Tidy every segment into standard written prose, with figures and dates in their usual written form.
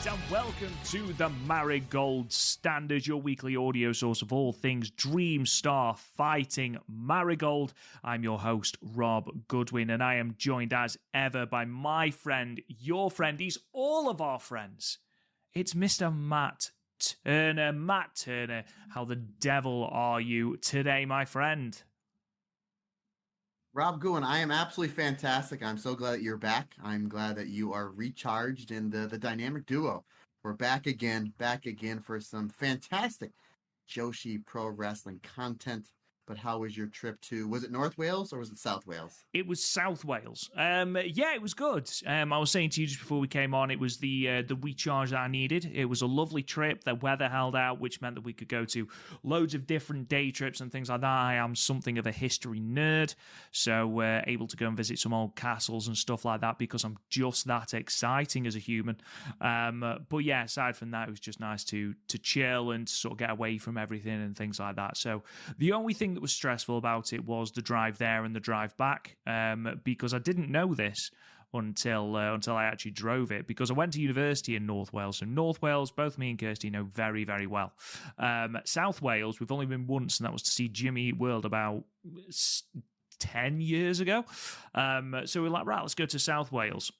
And welcome to the Marigold Standard, your weekly audio source of all things Dream Star Fighting Marigold. I'm your host, Rob Goodwin, and I am joined as ever by my friend, your friend, he's all of our friends. It's Mr. Matt Turner. Matt Turner, how the devil are you today, my friend? Rob Goodwin, I am absolutely fantastic. I'm so glad that you're back. I'm glad that you are recharged in the dynamic duo. We're back again for some fantastic Joshi Pro Wrestling content. But how was your trip to, was it North Wales or was it South Wales? It was South Wales. Yeah, it was good. I was saying to you just before we came on, it was the recharge that I needed. It was a lovely trip. The weather held out, which meant that we could go to loads of different day trips and things like that. I am something of a history nerd, so able to go and visit some old castles and stuff like that because I'm just that exciting as a human. But yeah, aside from that, it was just nice to chill and to sort of get away from everything and things like that. So the only thing that was stressful about it was the drive there and the drive back, because I didn't know this until I actually drove it, because I went to university in North Wales. So North Wales, both me and Kirsty know very, very well. South Wales, we've only been once, and that was to see Jimmy Eat World about 10 years ago. So we're like, right, let's go to South Wales.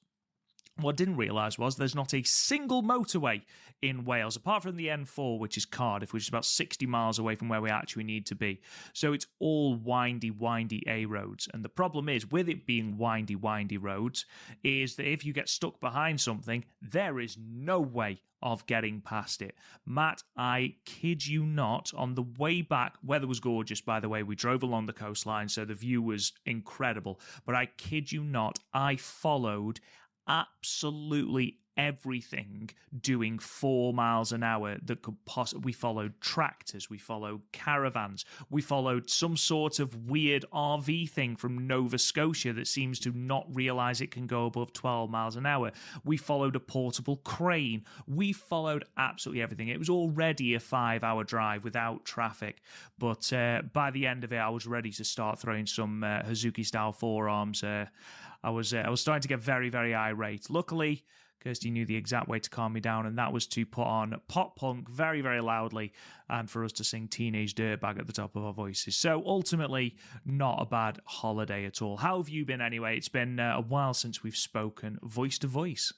What I didn't realise was there's not a single motorway in Wales, apart from the N4, which is Cardiff, which is about 60 miles away from where we actually need to be. So it's all windy A roads. And the problem is, with it being windy roads, is that if you get stuck behind something, there is no way of getting past it. Matt, I kid you not, on the way back, weather was gorgeous, by the way. We drove along the coastline, so the view was incredible. But I kid you not, I followed absolutely everything doing 4 miles an hour that could possibly. We followed tractors, we followed caravans, we followed some sort of weird RV thing from Nova Scotia that seems to not realise it can go above 12 miles an hour. We followed a portable crane. We followed absolutely everything. It was already a 5-hour drive without traffic, but by the end of it, I was ready to start throwing some Hazuki-style forearms. I was starting to get very, very irate. Luckily, Kirsty knew the exact way to calm me down, and that was to put on pop punk very, very loudly and for us to sing Teenage Dirtbag at the top of our voices. So ultimately, not a bad holiday at all. How have you been anyway? It's been a while since we've spoken voice to voice.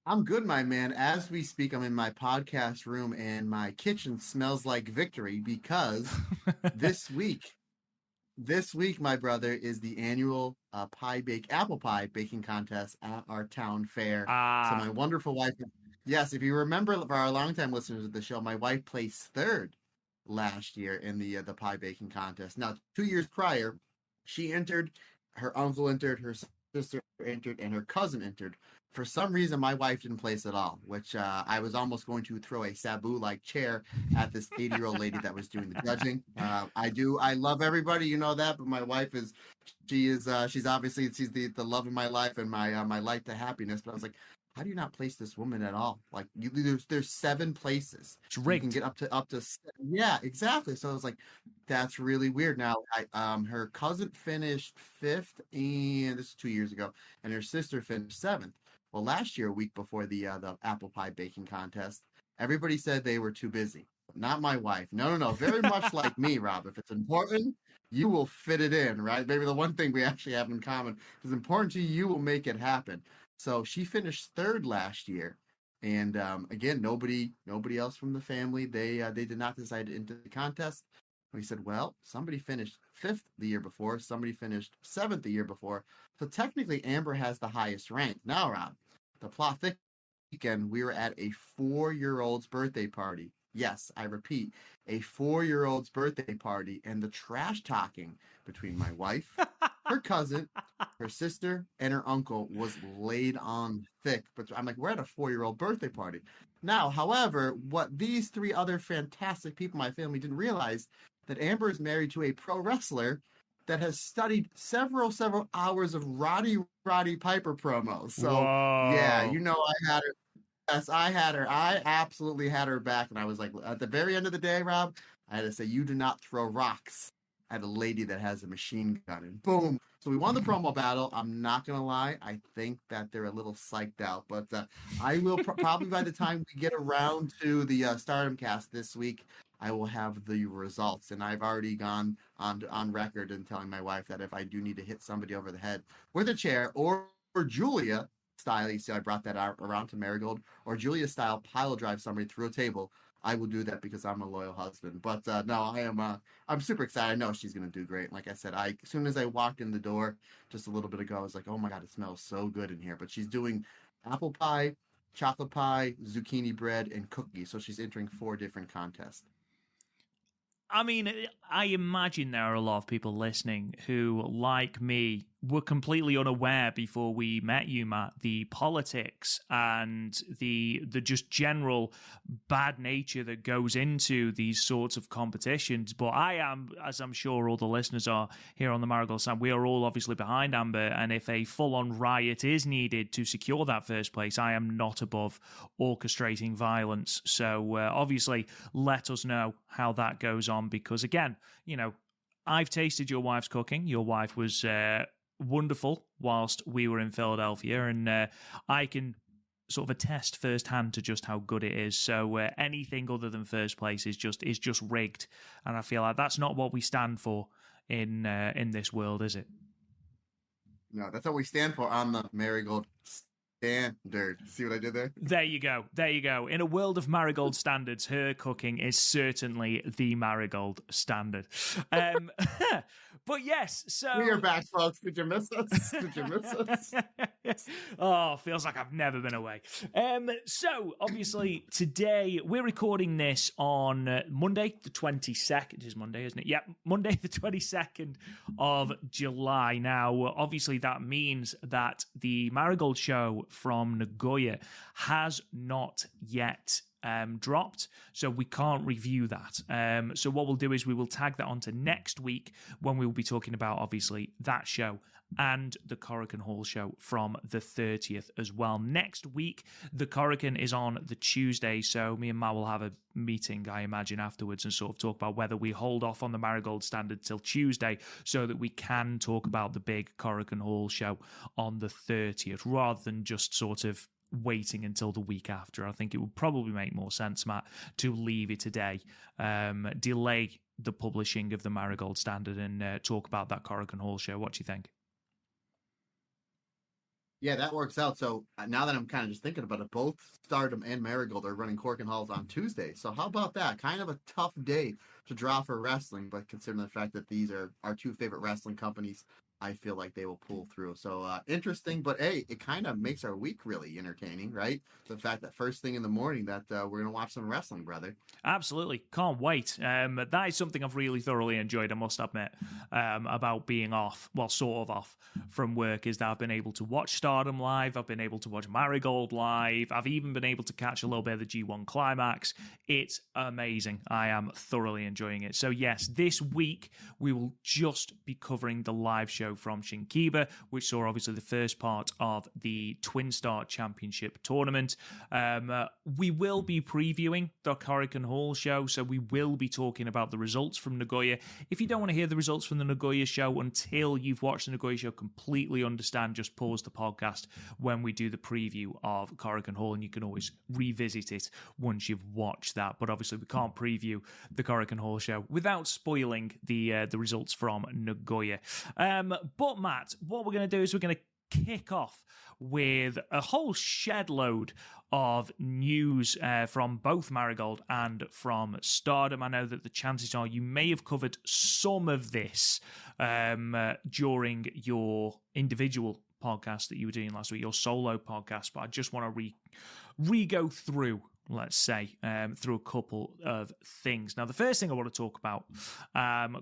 I'm good, my man. As we speak, I'm in my podcast room, and my kitchen smells like victory because this week, my brother, is the annual apple pie baking contest at our town fair. So my wonderful wife, yes, if you remember, for our longtime listeners of the show, my wife placed third last year in the pie baking contest. Now, 2 years prior, she entered, her uncle entered, her sister entered, and her cousin entered. For some reason, my wife didn't place at all, which I was almost going to throw a Sabu-like chair at this 80-year-old lady that was doing the judging. I love everybody, you know that, but my wife she's obviously, she's the love of my life and my life to happiness. But I was like, how do you not place this woman at all? Like, there's 7 places. It's rigged. You can get up to yeah, exactly. So I was like, that's really weird. Now, her cousin finished 5th, and this is 2 years ago, and her sister finished 7th. Well, last year, a week before the apple pie baking contest, everybody said they were too busy. Not my wife. No. Very much like me, Rob. If it's important, you will fit it in, right? Maybe the one thing we actually have in common. If it's important to you, you will make it happen. So she finished 3rd last year. And again, nobody else from the family, they did not decide to enter the contest. We said, well, somebody finished 5th the year before. Somebody finished 7th the year before. So technically, Amber has the highest rank. Now, Rob, the plot thick weekend, we were at a 4-year-old's birthday party. Yes, I repeat, a 4-year-old's birthday party, and the trash talking between my wife, her cousin, her sister, and her uncle was laid on thick. But I'm like, we're at a 4-year-old birthday party. Now, however, what these 3 other fantastic people in my family didn't realize, that Amber is married to a pro wrestler that has studied several hours of Roddy Piper promos. So, Whoa. Yeah, you know I had her. Yes, I had her. I absolutely had her back. And I was like, at the very end of the day, Rob, I had to say, you do not throw rocks at a lady that has a machine gun, and boom. So we won the promo battle. I'm not gonna lie, I think that they're a little psyched out, but I will probably by the time we get around to the Stardom cast this week, I will have the results, and I've already gone on record and telling my wife that if I do need to hit somebody over the head with a chair, or Julia style, you see, I brought that out around to Marigold, or Julia style pile drive somebody through a table, I will do that because I'm a loyal husband. But no, I'm super excited. I know she's gonna do great. Like I said, as soon as I walked in the door just a little bit ago, I was like, oh my god, it smells so good in here. But she's doing apple pie, chocolate pie, zucchini bread, and cookies. So she's entering 4 different contests. I mean, I imagine there are a lot of people listening who, like me, were completely unaware before we met you, Matt, the politics and the just general bad nature that goes into these sorts of competitions. But I am, as I'm sure all the listeners are here on the Marigold Sound, we are all obviously behind Amber. And if a full-on riot is needed to secure that first place, I am not above orchestrating violence. So obviously, let us know how that goes on, because again, you know, I've tasted your wife's cooking. Your wife was wonderful whilst we were in Philadelphia, and I can sort of attest firsthand to just how good it is. So anything other than first place is just rigged, and I feel like that's not what we stand for in this world, is it? No, that's what we stand for on the Marigold standard. See what I did there? There you go. There you go. In a world of Marigold standards, her cooking is certainly the Marigold standard. But yes, so... We are back, folks. Did you miss us? Did you miss us? Oh, feels like I've never been away. So, obviously, today we're recording this on Monday, the 22nd. It is Monday, isn't it? Yeah, Monday, the 22nd of July. Now, obviously, that means that the Marigold show from Nagoya has not yet dropped, so we can't review that. So what we'll do is we will tag that onto next week, when we will be talking about, obviously, that show and the Korakuen Hall show from the 30th as well. Next week, the Korakuen is on the Tuesday, so me and Matt will have a meeting, I imagine, afterwards and sort of talk about whether we hold off on the Marigold standard till Tuesday so that we can talk about the big Korakuen Hall show on the 30th, rather than just sort of waiting until the week after. I think it would probably make more sense, Matt, to leave it today, delay the publishing of the Marigold standard, and talk about that Korakuen Hall show. What do you think? Yeah, that works out. So now that I'm kind of just thinking about it, both Stardom and Marigold are running Korakuen Halls on Tuesday. So how about that? Kind of a tough day to draw for wrestling, but considering the fact that these are our 2 favorite wrestling companies, I feel like they will pull through. So interesting, but hey, it kind of makes our week really entertaining, right? The fact that first thing in the morning that we're going to watch some wrestling, brother. Absolutely. Can't wait. That is something I've really thoroughly enjoyed, I must admit, about being off, well, sort of off from work, is that I've been able to watch Stardom live, I've been able to watch Marigold live, I've even been able to catch a little bit of the G1 Climax. It's amazing. I am thoroughly enjoying it. So yes, this week we will just be covering the live show from Shin-Kiba, which saw obviously the first part of the Twinstar Championship Tournament. We will be previewing the Korakuen Hall show, so we will be talking about the results from Nagoya. If you don't want to hear the results from the Nagoya show until you've watched the Nagoya show, completely understand, just pause the podcast when we do the preview of Korakuen Hall, and you can always revisit it once you've watched that. But obviously we can't preview the Korakuen Hall show without spoiling the results from Nagoya. But Matt, what we're going to do is we're going to kick off with a whole shed load of news from both Marigold and from Stardom. I know that the chances are you may have covered some of this during your individual podcast that you were doing last week, your solo podcast, but I just want to re-go through, let's say, through a couple of things. Now, the first thing I want to talk about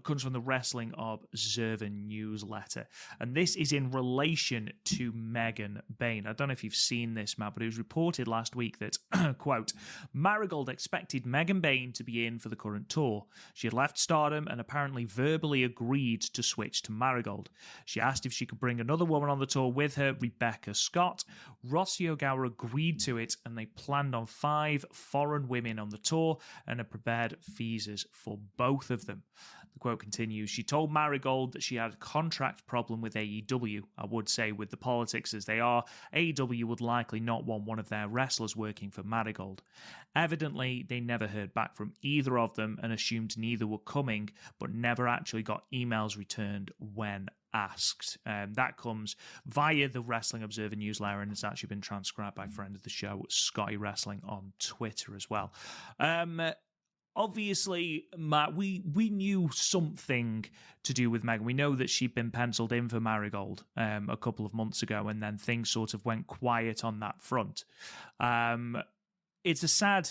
comes from the Wrestling Observer newsletter, and this is in relation to Megan Bayne. I don't know if you've seen this, Matt, but it was reported last week that, quote, Marigold expected Megan Bayne to be in for the current tour. She had left Stardom and apparently verbally agreed to switch to Marigold. She asked if she could bring another woman on the tour with her, Rebecca Scott. Rossi Ogawa agreed to it, and they planned on 5 foreign women on the tour and have prepared visas for both of them. The quote continues, she told Marigold that she had a contract problem with AEW. I would say with the politics as they are, AEW would likely not want one of their wrestlers working for Marigold. Evidently, they never heard back from either of them and assumed neither were coming, but never actually got emails returned when asked. That comes via the Wrestling Observer newsletter, and it's actually been transcribed by a friend of the show, Scotty Wrestling, on Twitter as well. Obviously, Matt, we knew something to do with Megan. We know that she'd been penciled in for Marigold a couple of months ago, and then things sort of went quiet on that front. It's a sad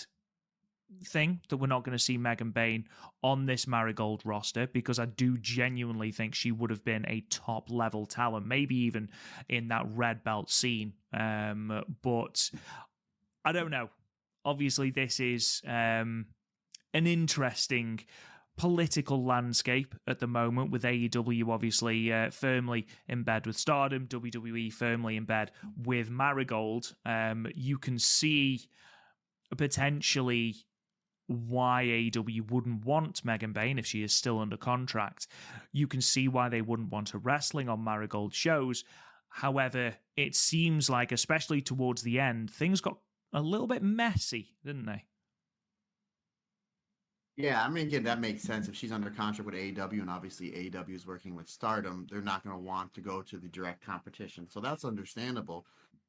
thing that we're not going to see Megan Bayne on this Marigold roster, because I do genuinely think she would have been a top level talent, maybe even in that red belt scene. But I don't know. Obviously, this is an interesting political landscape at the moment, with AEW obviously firmly in bed with Stardom, WWE firmly in bed with Marigold. You can see potentially why AEW wouldn't want Megan Bayne if she is still under contract. You can see why they wouldn't want her wrestling on Marigold shows. However, it seems like, especially towards the end, things got a little bit messy, didn't they? Yeah, I mean, again, that makes sense. If she's under contract with AEW, and obviously AEW is working with Stardom, they're not going to want to go to the direct competition. So that's understandable.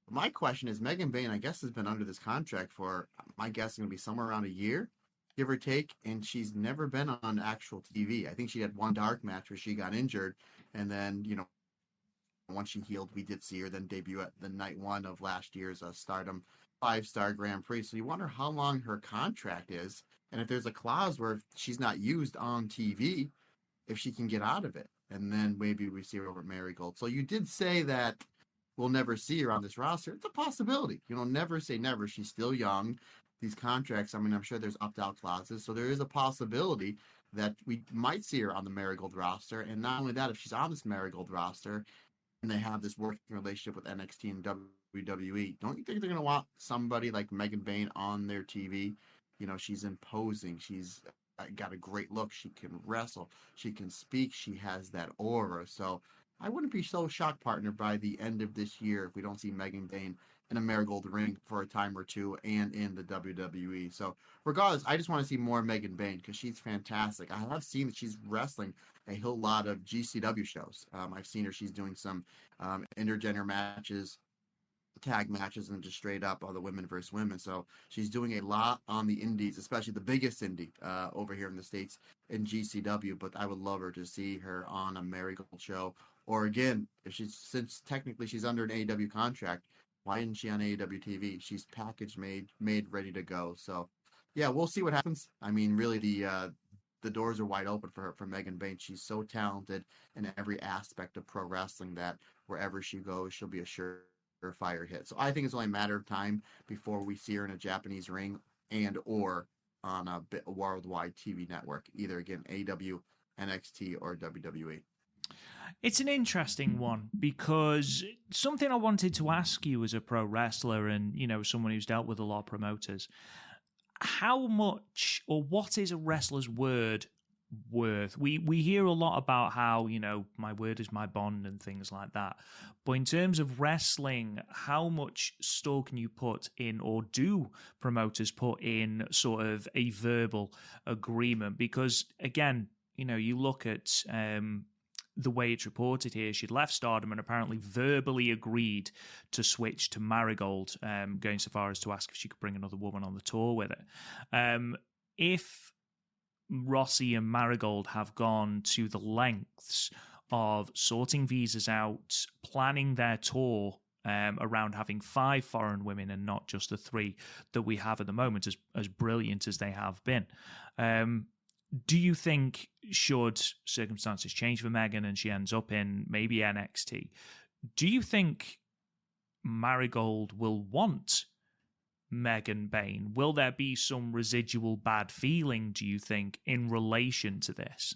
My question is, Megan Bayne, I guess, has been under this contract for, my guess, is going to be somewhere around a year, give or take, and she's never been on actual TV. I think she had one dark match where she got injured, and then, once she healed, we did see her then debut at the night one of last year's Stardom 5-star Grand Prix. So you wonder how long her contract is, and if there's a clause where she's not used on TV, if she can get out of it. And then maybe we see her over at Marigold. So you did say that we'll never see her on this roster. It's a possibility. Never say never. She's still young. These contracts, I mean, I'm sure there's opt-out clauses. So there is a possibility that we might see her on the Marigold roster. And not only that, if she's on this Marigold roster and they have this working relationship with NXT and WWE, don't you think they're going to want somebody like Megan Bayne on their TV? She's imposing. She's got a great look. She can wrestle. She can speak. She has that aura. So I wouldn't be so shocked, partner, by the end of this year if we don't see Megan Bayne in a Marigold ring for a time or two and in the WWE. So regardless, I just want to see more Megan Bayne because she's fantastic. I have seen that she's wrestling a whole lot of GCW shows. I've seen her. She's doing some intergender matches, tag matches, and just straight up all the women versus women. So she's doing a lot on the indies, especially the biggest indie over here in the States in GCW. But I would love her to see her on a Marigold show. Or again, since technically she's under an AEW contract, why isn't she on AEW TV? She's packaged, made, ready to go. So yeah, we'll see what happens. I mean, really the doors are wide open for her, for Megan Bayne. She's so talented in every aspect of pro wrestling that wherever she goes, she'll be a surefire hit. So I think it's only a matter of time before we see her in a Japanese ring and or on a worldwide TV network, either again AEW, NXT, or WWE. It's an interesting one because something I wanted to ask you as a pro wrestler and, someone who's dealt with a lot of promoters, how much or what is a wrestler's word worth? We hear a lot about how, my word is my bond and things like that. But in terms of wrestling, how much store can you put in, or do promoters put in sort of a verbal agreement? Because again, you look at the way it's reported here, she'd left Stardom and apparently verbally agreed to switch to Marigold, going so far as to ask if she could bring another woman on the tour with her. If Rossi and Marigold have gone to the lengths of sorting visas out, planning their tour around having 5 foreign women and not just the 3 that we have at the moment, as brilliant as they have been. Do you think, should circumstances change for Megan and she ends up in maybe NXT, do you think Marigold will want Megan Bayne? Will there be some residual bad feeling, do you think, in relation to this?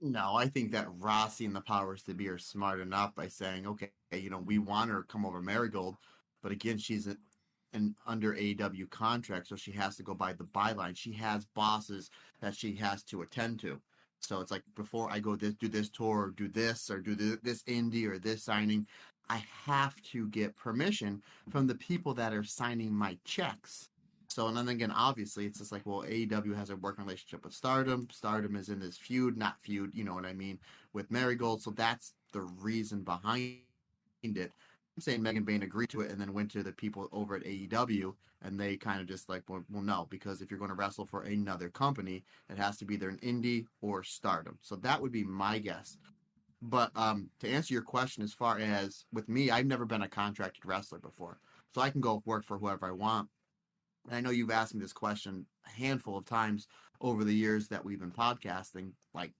No, I think that Rossi and the powers to be are smart enough by saying, okay, we want her to come over Marigold, but again, she's an under AEW contract, so she has to go by the byline. She has bosses that she has to attend to. So it's like before I go do this tour, or do this, or do this indie or this signing, I have to get permission from the people that are signing my checks. So and then again, obviously, it's just like, well, AEW has a working relationship with Stardom. Stardom is in this feud, not feud, you know what I mean, with Marigold. So that's the reason behind it. I'm saying Megan Bayne agreed to it and then went to the people over at AEW and they kind of just like, well, no, because if you're going to wrestle for another company, it has to be either an indie or Stardom. So that would be my guess. But to answer your question, as far as with me, I've never been a contracted wrestler before, so I can go work for whoever I want. And I know you've asked me this question a handful of times over the years that we've been podcasting, like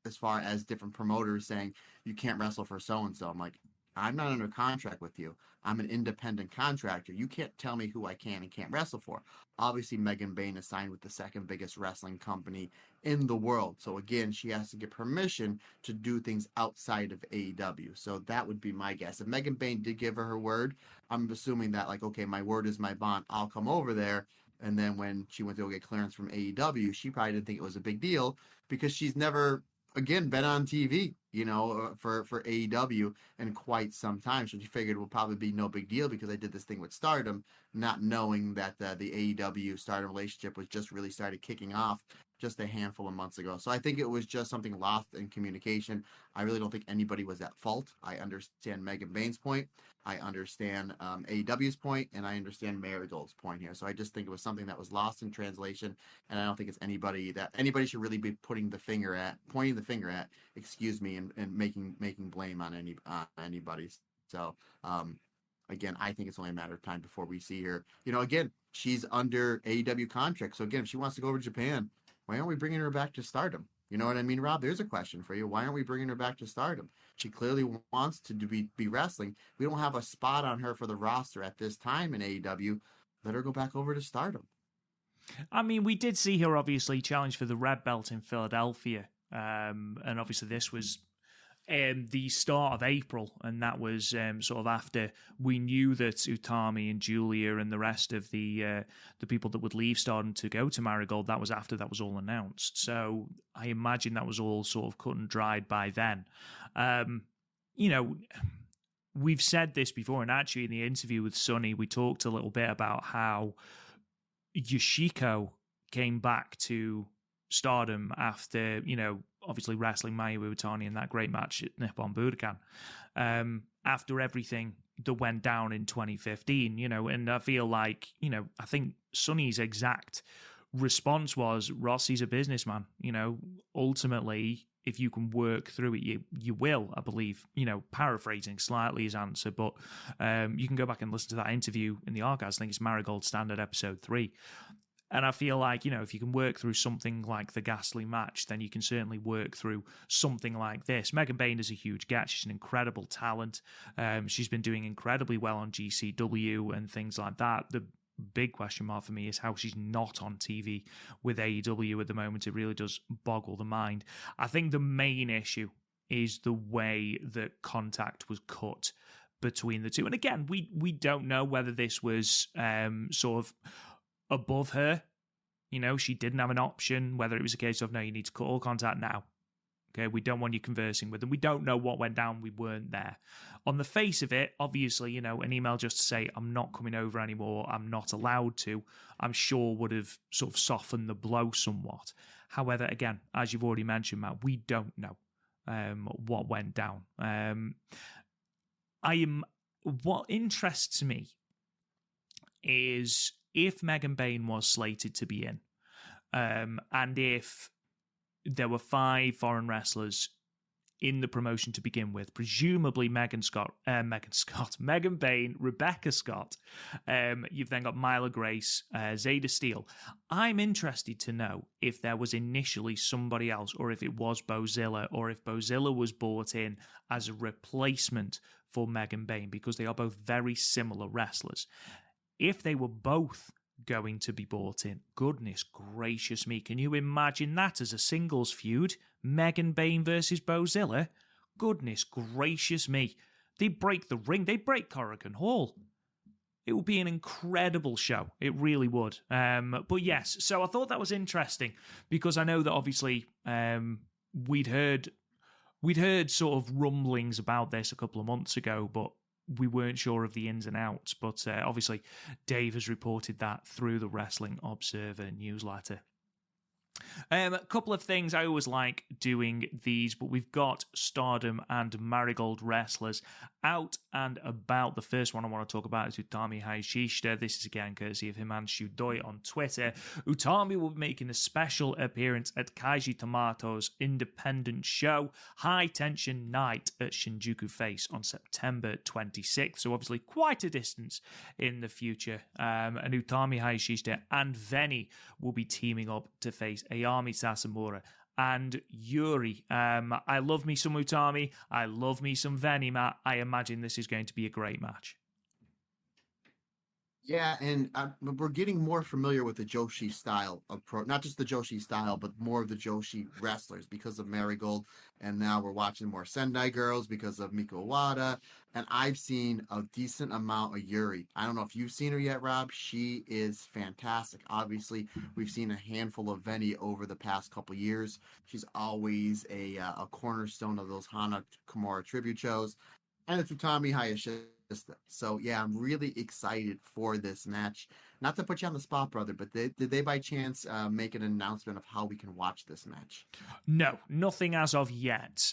as far as different promoters saying you can't wrestle for so and so. I'm like, I'm not under contract with you. I'm an independent contractor. You can't tell me who I can and can't wrestle for. Obviously, Megan Bayne is signed with the second biggest wrestling company in the world. So again, she has to get permission to do things outside of AEW. So that would be my guess. If Megan Bayne did give her word, I'm assuming that like, okay, my word is my bond. I'll come over there. And then when she went to go get clearance from AEW, she probably didn't think it was a big deal because she's never again been on TV, you know, for AEW in quite some time. So she figured it would probably be no big deal because I did this thing with Stardom, not knowing that the AEW Stardom relationship was just really started kicking off just a handful of months ago. So I think it was just something lost in communication. I really don't think anybody was at fault. I understand Megan Bayne's point. I understand AEW's point, and I understand Marigold's point here. So I just think it was something that was lost in translation, and I don't think it's anybody should really be pointing the finger at, excuse me, and making blame on anybody. So again, I think it's only a matter of time before we see her. You know, again, she's under AEW contract. So again, if she wants to go over to Japan, why aren't we bringing her back to Stardom? You know what I mean, Rob? There's a question for you. Why aren't we bringing her back to Stardom? She clearly wants to be wrestling. We don't have a spot on her for the roster at this time in AEW. Let her go back over to Stardom. I mean, we did see her obviously challenge for the red belt in Philadelphia. And obviously this was the start of April, and that was sort of after we knew that Utami and Julia and the rest of the people that would leave Stardom to go to Marigold, that was after that was all announced. So I imagine that was all sort of cut and dried by then. You know, we've said this before, and actually in the interview with Sonny, we talked a little bit about how Yoshiko came back to Stardom after, you know, obviously wrestling Mayu Iwatani in that great match at Nippon Budokan, after everything that went down in 2015, you know, and I feel like, you know, I think Sonny's exact response was, Rossi's a businessman, you know, ultimately, if you can work through it, you will, I believe, you know, paraphrasing slightly his answer, but you can go back and listen to that interview in the archives. I think it's Marigold Standard episode 3. And I feel like, you know, if you can work through something like the ghastly match, then you can certainly work through something like this. Megan Bayne is a huge get. She's an incredible talent. She's been doing incredibly well on GCW and things like that. The big question mark for me is how she's not on TV with AEW at the moment. It really does boggle the mind. I think the main issue is the way that contact was cut between the two. And again, we don't know whether this was sort of above her. You know, she didn't have an option, whether it was a case of, no, you need to cut all contact now. Okay, we don't want you conversing with them. We don't know what went down. We weren't there. On the face of it, obviously, you know, an email just to say, I'm not coming over anymore, I'm not allowed to, I'm sure would have sort of softened the blow somewhat. However, again, as you've already mentioned, Matt, we don't know what went down. What interests me is if Megan Bayne was slated to be in, and if there were 5 foreign wrestlers in the promotion to begin with, presumably Megan Bayne, Rebecca Scott. You've then got Myla Grace, Zeta Steele. I'm interested to know if there was initially somebody else, or if it was Bozilla, or if Bozilla was brought in as a replacement for Megan Bayne, because they are both very similar wrestlers. If they were both going to be brought in, goodness gracious me, can you imagine that as a singles feud? Megan Bayne versus Bozilla? Goodness gracious me. They break the ring, they break Korakuen Hall. it would be an incredible show. It really would. But yes, so I thought that was interesting because I know that obviously we'd heard sort of rumblings about this a couple of months ago, but we weren't sure of the ins and outs. But obviously, Dave has reported that through the Wrestling Observer newsletter. A couple of things. I always like doing these, but we've got Stardom and Marigold wrestlers out and about. The first one I want to talk about is Utami Hayashishita. This is again courtesy of Himanshu Doi on Twitter. Utami will be making a special appearance at Kaiji Tomato's independent show, High Tension Night at Shinjuku Face on September 26th. So obviously quite a distance in the future. And Utami Hayashishita and Veni will be teaming up to face Ayami Sasamura and Yuri. I love me some Utami. I love me some Veni, Matt. I imagine this is going to be a great match. Yeah, and we're getting more familiar with the Joshi style approach. Not just the Joshi style, but more of the Joshi wrestlers because of Marigold. And now we're watching more Sendai girls because of Miko Wada. And I've seen a decent amount of Yuri. I don't know if you've seen her yet, Rob. She is fantastic. Obviously, we've seen a handful of Veni over the past couple years. She's always a cornerstone of those Hana Kimura tribute shows. And it's Utami Hayashishita. So, yeah, I'm really excited for this match. Not to put you on the spot, brother, but did they by chance make an announcement of how we can watch this match? No, nothing as of yet.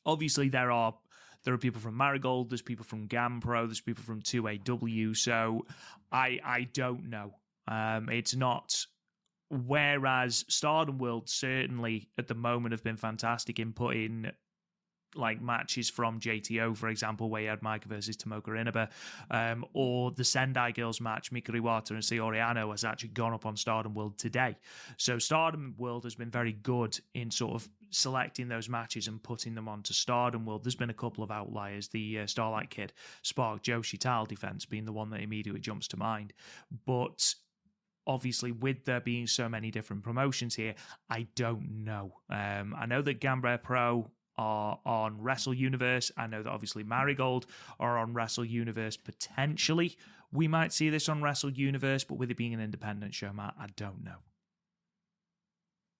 Obviously, there are people from Marigold, there's people from GAMPRO, there's people from 2AW, so I don't know. It's not... Whereas Stardom World certainly at the moment have been fantastic in putting like matches from JTO, for example, where you had Maika versus Tomoka Inaba, or the Sendai Girls match, Mikari Iwata and Saori Ano has actually gone up on Stardom World today. So Stardom World has been very good in sort of selecting those matches and putting them onto Stardom World. There's been a couple of outliers, the Starlight Kid, Spark, Joshi Tal defense being the one that immediately jumps to mind. But obviously, with there being so many different promotions here, I don't know. I know that Gambler Pro are on Wrestle Universe. I know that obviously Marigold are on Wrestle Universe. Potentially, we might see this on Wrestle Universe, but with it being an independent show, Matt, I don't know.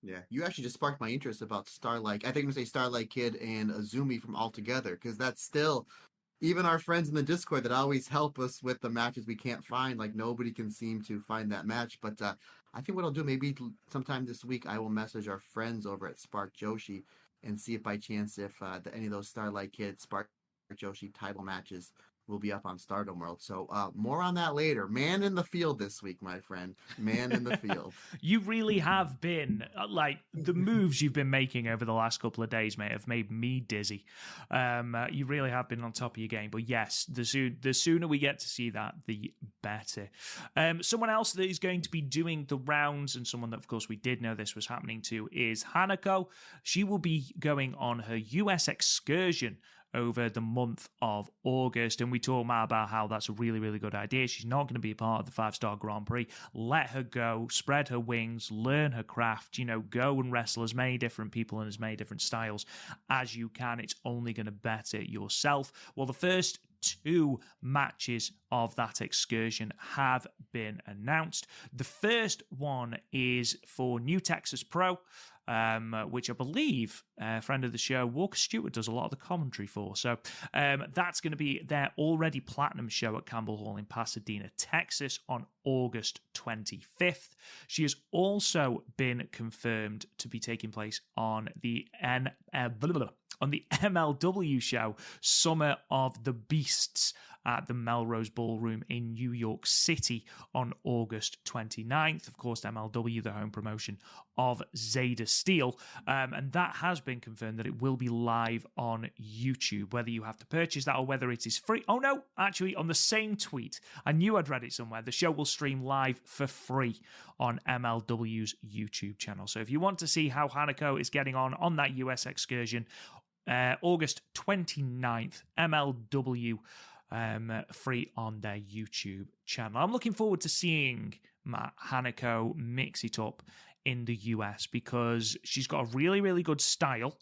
Yeah, you actually just sparked my interest about Starlight. I think I'm going to say Starlight Kid and Azumi from All Together, because that's still, even our friends in the Discord that always help us with the matches we can't find, like nobody can seem to find that match. But I think what I'll do, maybe sometime this week, I will message our friends over at Spark Joshi and see if by chance if any of those Starlight Kid, Spark Joshi title matches will be up on Stardom World. So more on that later. Man in the field this week, my friend. Man in the field. You really have been, like, the moves you've been making over the last couple of days, mate, have made me dizzy. You really have been on top of your game. But yes, the sooner we get to see that, the better. Someone else that is going to be doing the rounds, and someone that, of course, we did know this was happening to, is Hanako. She will be going on her US excursion over the month of August, and we talk about how that's a really, really good idea. She's not going to be a part of the 5-Star Grand Prix. Let her go, spread her wings, learn her craft, go and wrestle as many different people and as many different styles as you can. It's only going to better yourself. Well, the first 2 matches of that excursion have been announced. The first one is for New Texas Pro, which I believe a friend of the show, Walker Stewart, does a lot of the commentary for. So that's going to be their already platinum show at Campbell Hall in Pasadena, Texas on August 25th. She has also been confirmed to be taking place on the MLW show, Summer of the Beasts, at the Melrose Ballroom in New York City on August 29th. Of course, MLW, the home promotion of Zeta Steel. And that has been confirmed that it will be live on YouTube, whether you have to purchase that or whether it is free. Oh, no, actually, on the same tweet, I knew I'd read it somewhere, the show will stream live for free on MLW's YouTube channel. So if you want to see how Hanako is getting on that US excursion, August 29th, MLW, free on their YouTube channel. I'm looking forward to seeing Matt Hanako mix it up in the US because she's got a really, really good style.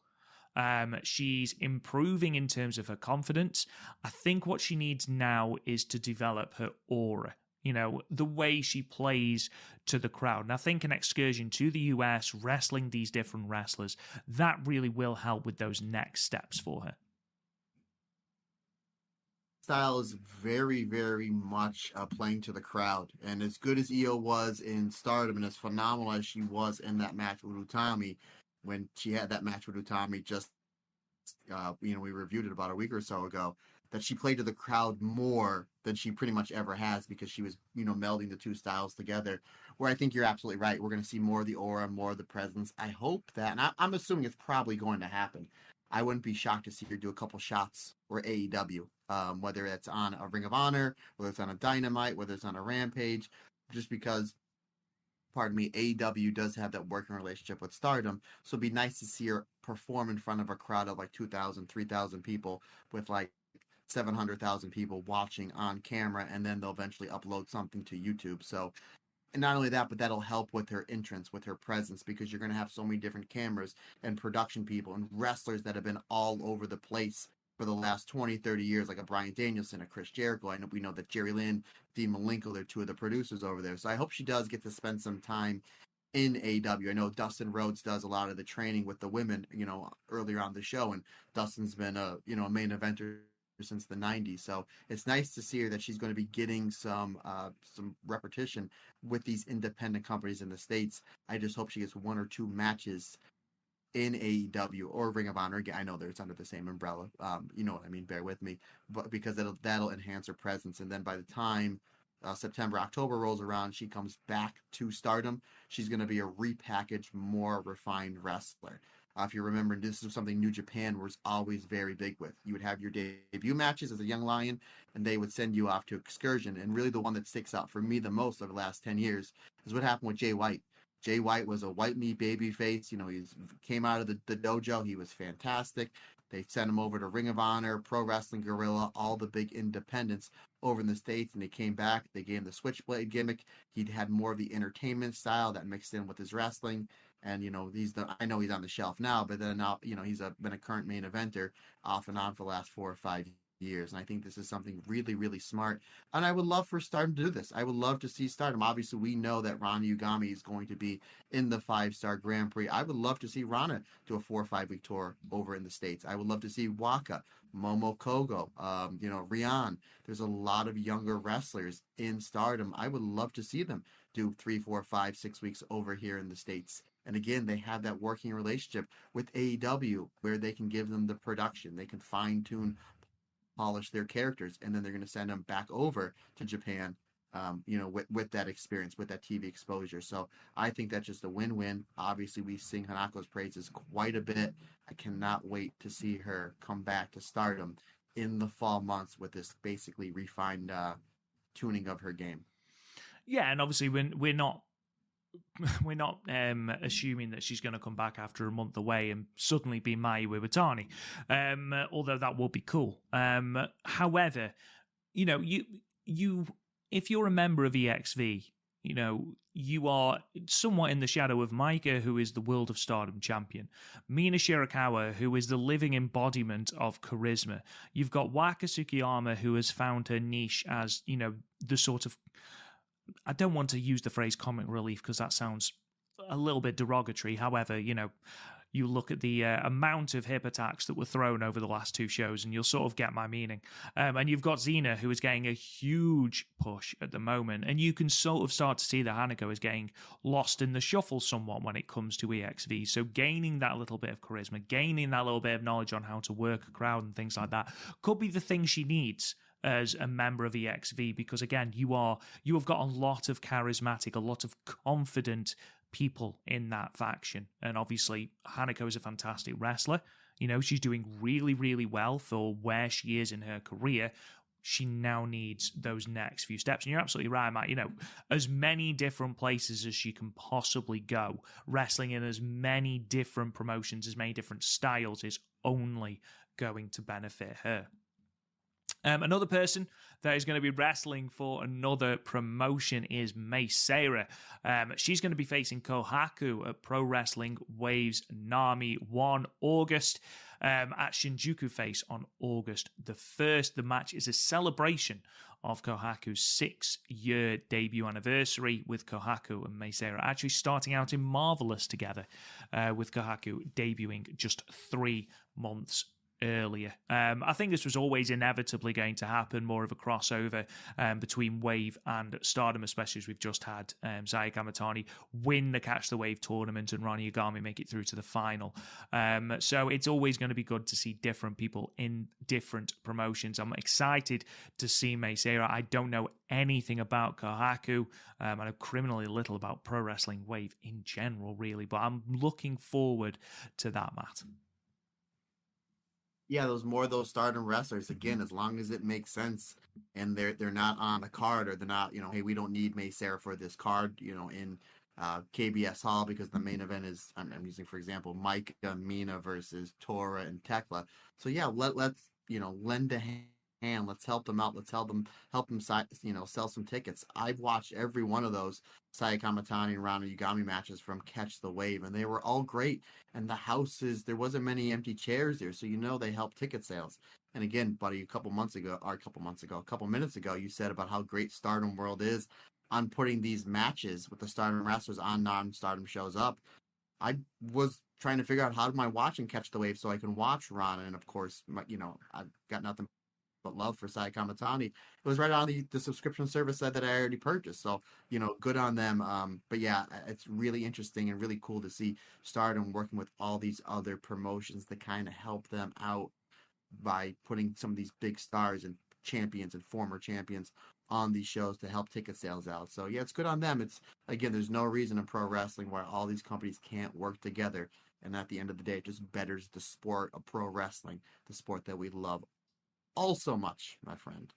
She's improving in terms of her confidence. I think what she needs now is to develop her aura. The way she plays to the crowd. And I think an excursion to the US, wrestling these different wrestlers, that really will help with those next steps for her. Style is very, very much playing to the crowd. And as good as Io was in Stardom and as phenomenal as she was in that match with Utami, when she had that match with Utami just, we reviewed it about a week or so ago, that she played to the crowd more than she pretty much ever has because she was, melding the two styles together. Where I think you're absolutely right. We're going to see more of the aura, more of the presence. I hope that, and I'm assuming it's probably going to happen. I wouldn't be shocked to see her do a couple shots or AEW, whether it's on a Ring of Honor, whether it's on a Dynamite, whether it's on a Rampage, just because, pardon me, AEW does have that working relationship with Stardom. So it'd be nice to see her perform in front of a crowd of like 2,000, 3,000 people with like 700,000 people watching on camera, and then they'll eventually upload something to YouTube. So, and not only that, but that'll help with her entrance, with her presence, because you're going to have so many different cameras and production people and wrestlers that have been all over the place for the last 20, 30 years, like a Bryan Danielson, a Chris Jericho. I know we know that Jerry Lynn, Dean Malenko, they're two of the producers over there. So I hope she does get to spend some time in AEW. I know Dustin Rhodes does a lot of the training with the women, earlier on the show, and Dustin's been a main eventer since the 90s. So it's nice to see her that she's going to be getting some repetition with these independent companies in the States. I just hope she gets one or two matches in AEW or Ring of Honor. Again, I know it's under the same umbrella. You know what I mean? Bear with me. But because that'll enhance her presence. And then by the time September, October rolls around, she comes back to Stardom. She's going to be a repackaged, more refined wrestler. If you remember, this is something New Japan was always very big with. You would have your debut matches as a young lion, and they would send you off to excursion. And really the one that sticks out for me the most over the last 10 years is what happened with Jay White. Jay White was a white meat baby face. He came out of the dojo. He was fantastic. They sent him over to Ring of Honor, Pro Wrestling Guerrilla, all the big independents over in the States, and he came back. They gave him the switchblade gimmick. He'd had more of the entertainment style that mixed in with his wrestling. And, I know he's on the shelf now, but then now, he's been a current main eventer off and on for the last 4 or 5 years. And I think this is something really, really smart. And I would love for Stardom to do this. I would love to see Stardom. Obviously, we know that Rana Ugami is going to be in the 5-Star Grand Prix. I would love to see Rana do a 4 or 5 week tour over in the States. I would love to see Waka, Momo Kogo, Rian. There's a lot of younger wrestlers in Stardom. I would love to see them do 3, 4, 5, 6 weeks over here in the States. And again, they have that working relationship with AEW where they can give them the production. They can fine tune, polish their characters, and then they're going to send them back over to Japan, with that experience, with that TV exposure. So I think that's just a win-win. Obviously, we sing Hanako's praises quite a bit. I cannot wait to see her come back to Stardom in the fall months with this basically refined tuning of her game. Yeah, and obviously we're not assuming that she's going to come back after a month away and suddenly be Mai Iwatani, although that would be cool. However, you if you're a member of EXV, you are somewhat in the shadow of Maika, who is the World of Stardom champion, Mina Shirakawa, who is the living embodiment of charisma. You've got Waka Tsukiyama, who has found her niche as, the sort of, I don't want to use the phrase comic relief because that sounds a little bit derogatory. However, you look at the amount of hip attacks that were thrown over the last 2 shows and you'll sort of get my meaning. And you've got Xena, who is getting a huge push at the moment. And you can sort of start to see that Hanako is getting lost in the shuffle somewhat when it comes to EXV. So gaining that little bit of charisma, gaining that little bit of knowledge on how to work a crowd and things like that could be the thing she needs as a member of EXV, because again, you have got a lot of charismatic, a lot of confident people in that faction. And obviously Hanako is a fantastic wrestler. She's doing really, really well for where she is in her career. She now needs those next few steps. And you're absolutely right, Matt. As many different places as she can possibly go, wrestling in as many different promotions, as many different styles, is only going to benefit her. Another person that is going to be wrestling for another promotion is Mei Seira. She's going to be facing Kohaku at Pro Wrestling Waves Nami 1 August. at Shinjuku Face on August the 1st. The match is a celebration of Kohaku's 6-year debut anniversary, with Kohaku and Meisera actually starting out in Marvelous together, with Kohaku debuting just 3 months earlier. I think this was always inevitably going to happen, more of a crossover between Wave and Stardom, especially as we've just had Saya Kamatani win the Catch the Wave tournament and Ronnie Yagami make it through to the final. So it's always going to be good to see different people in different promotions. I'm excited to see Meisera. I don't know anything about Kohaku. I know criminally little about Pro Wrestling Wave in general, really, but I'm looking forward to that, Matt. Yeah, those Stardom wrestlers, again, as long as it makes sense and they're not on the card, or they're not, hey, we don't need Meisera for this card, in KBS Hall, because the main event is, I'm using for example Micah Mina versus Tora and Tekla. So yeah, let's lend a hand. Let's help them out. Let's help them sell some tickets. I've watched every one of those Saya Kamatani and Rana Yagami matches from Catch the Wave, and they were all great. And the houses, there wasn't many empty chairs there, so they helped ticket sales. And again, buddy, a couple minutes ago, you said about how great Stardom World is on putting these matches with the Stardom wrestlers on non-Stardom shows up. I was trying to figure out how do I watch and Catch the Wave so I can watch Rana, and of course, I've got nothing but love for Saya Kamatani. It was right on the subscription service that I already purchased, so good on them. But yeah, it's really interesting and really cool to see Stardom working with all these other promotions to kind of help them out by putting some of these big stars and champions and former champions on these shows to help ticket sales out. So yeah, it's good on them. It's, again, there's no reason in pro wrestling why all these companies can't work together, and at the end of the day, it just betters the sport of pro wrestling, the sport that we love all so much, my friend.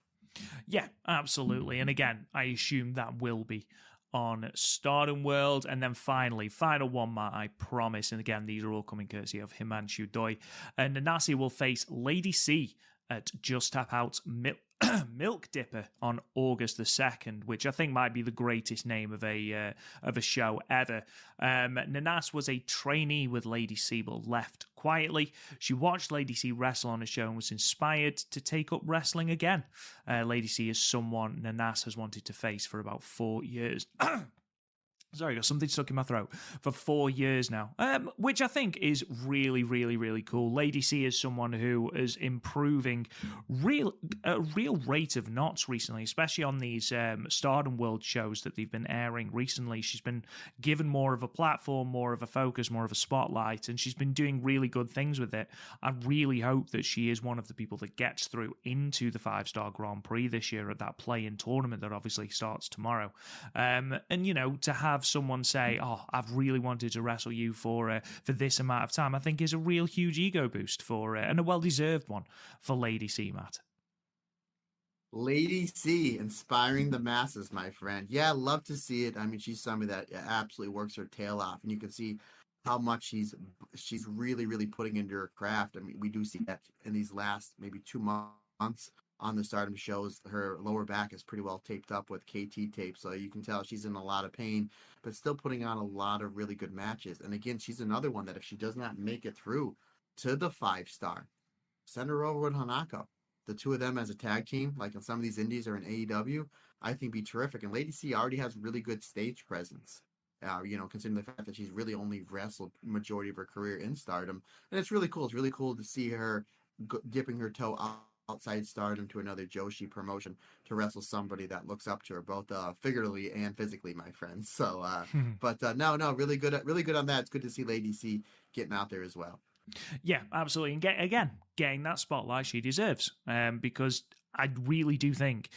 Yeah, absolutely. And again, I assume that will be on Stardom World. And then finally, final one, Matt, I promise. And again, these are all coming courtesy of Himanshu Doi. And Nanasi will face Lady C at Just Tap Out Milk Dipper on August the 2nd, which I think might be the greatest name of a show ever. Nanas was a trainee with Lady C, but left quietly. She watched Lady C wrestle on a show and was inspired to take up wrestling again. Lady C is someone Nanas has wanted to face for about 4 years. Sorry, I got something stuck in my throat for 4 years now, which I think is really, really, really cool. Lady C is someone who is improving a real rate of knots recently, especially on these Stardom World shows that they've been airing recently. She's been given more of a platform, more of a focus, more of a spotlight, and she's been doing really good things with it. I really hope that she is one of the people that gets through into the 5-Star Grand Prix this year at that play-in tournament that obviously starts tomorrow. And, to have someone say, "Oh, I've really wanted to wrestle you for this amount of time," I think is a real huge ego boost for and a well-deserved one for Lady C, Matt. Lady C, inspiring the masses, my friend. Yeah, love to see it. I mean, she's somebody that absolutely works her tail off, and you can see how much she's really, really putting into her craft. I mean, we do see that in these last maybe 2 months on the Stardom shows. Her lower back is pretty well taped up with KT tape, so you can tell she's in a lot of pain, but still putting on a lot of really good matches. And again, she's another one that if she does not make it through to the 5-star, send her over with Hanako. The two of them as a tag team, like in some of these indies or in AEW, I think be terrific. And Lady C already has really good stage presence. Considering the fact that she's really only wrestled majority of her career in Stardom, and it's really cool. It's really cool to see her dipping her toe outside Stardom to another Joshi promotion to wrestle somebody that looks up to her, both figuratively and physically, my friends. So, no, really good on that. It's good to see Lady C getting out there as well. Yeah, absolutely. And getting that spotlight she deserves, because I really do think,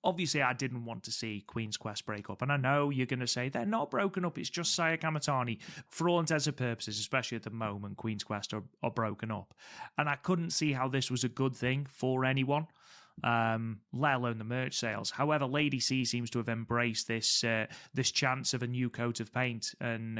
obviously, I didn't want to see Queen's Quest break up. And I know you're going to say they're not broken up. It's just Saya Kamatani. For all intents and purposes, especially at the moment, Queen's Quest are broken up. And I couldn't see how this was a good thing for anyone. let alone the merch sales. However, Lady C seems to have embraced this chance of a new coat of paint, and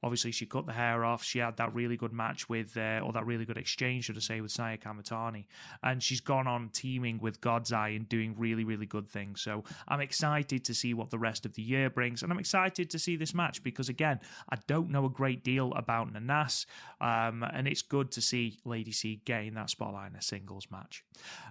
obviously she cut the hair off. She had that really good match with, or that really good exchange, should I say, with Saya Kamatani, and she's gone on teaming with God's Eye and doing really, really good things. So I'm excited to see what the rest of the year brings, and I'm excited to see this match because, again, I don't know a great deal about Nanas, and it's good to see Lady C getting that spotlight in a singles match.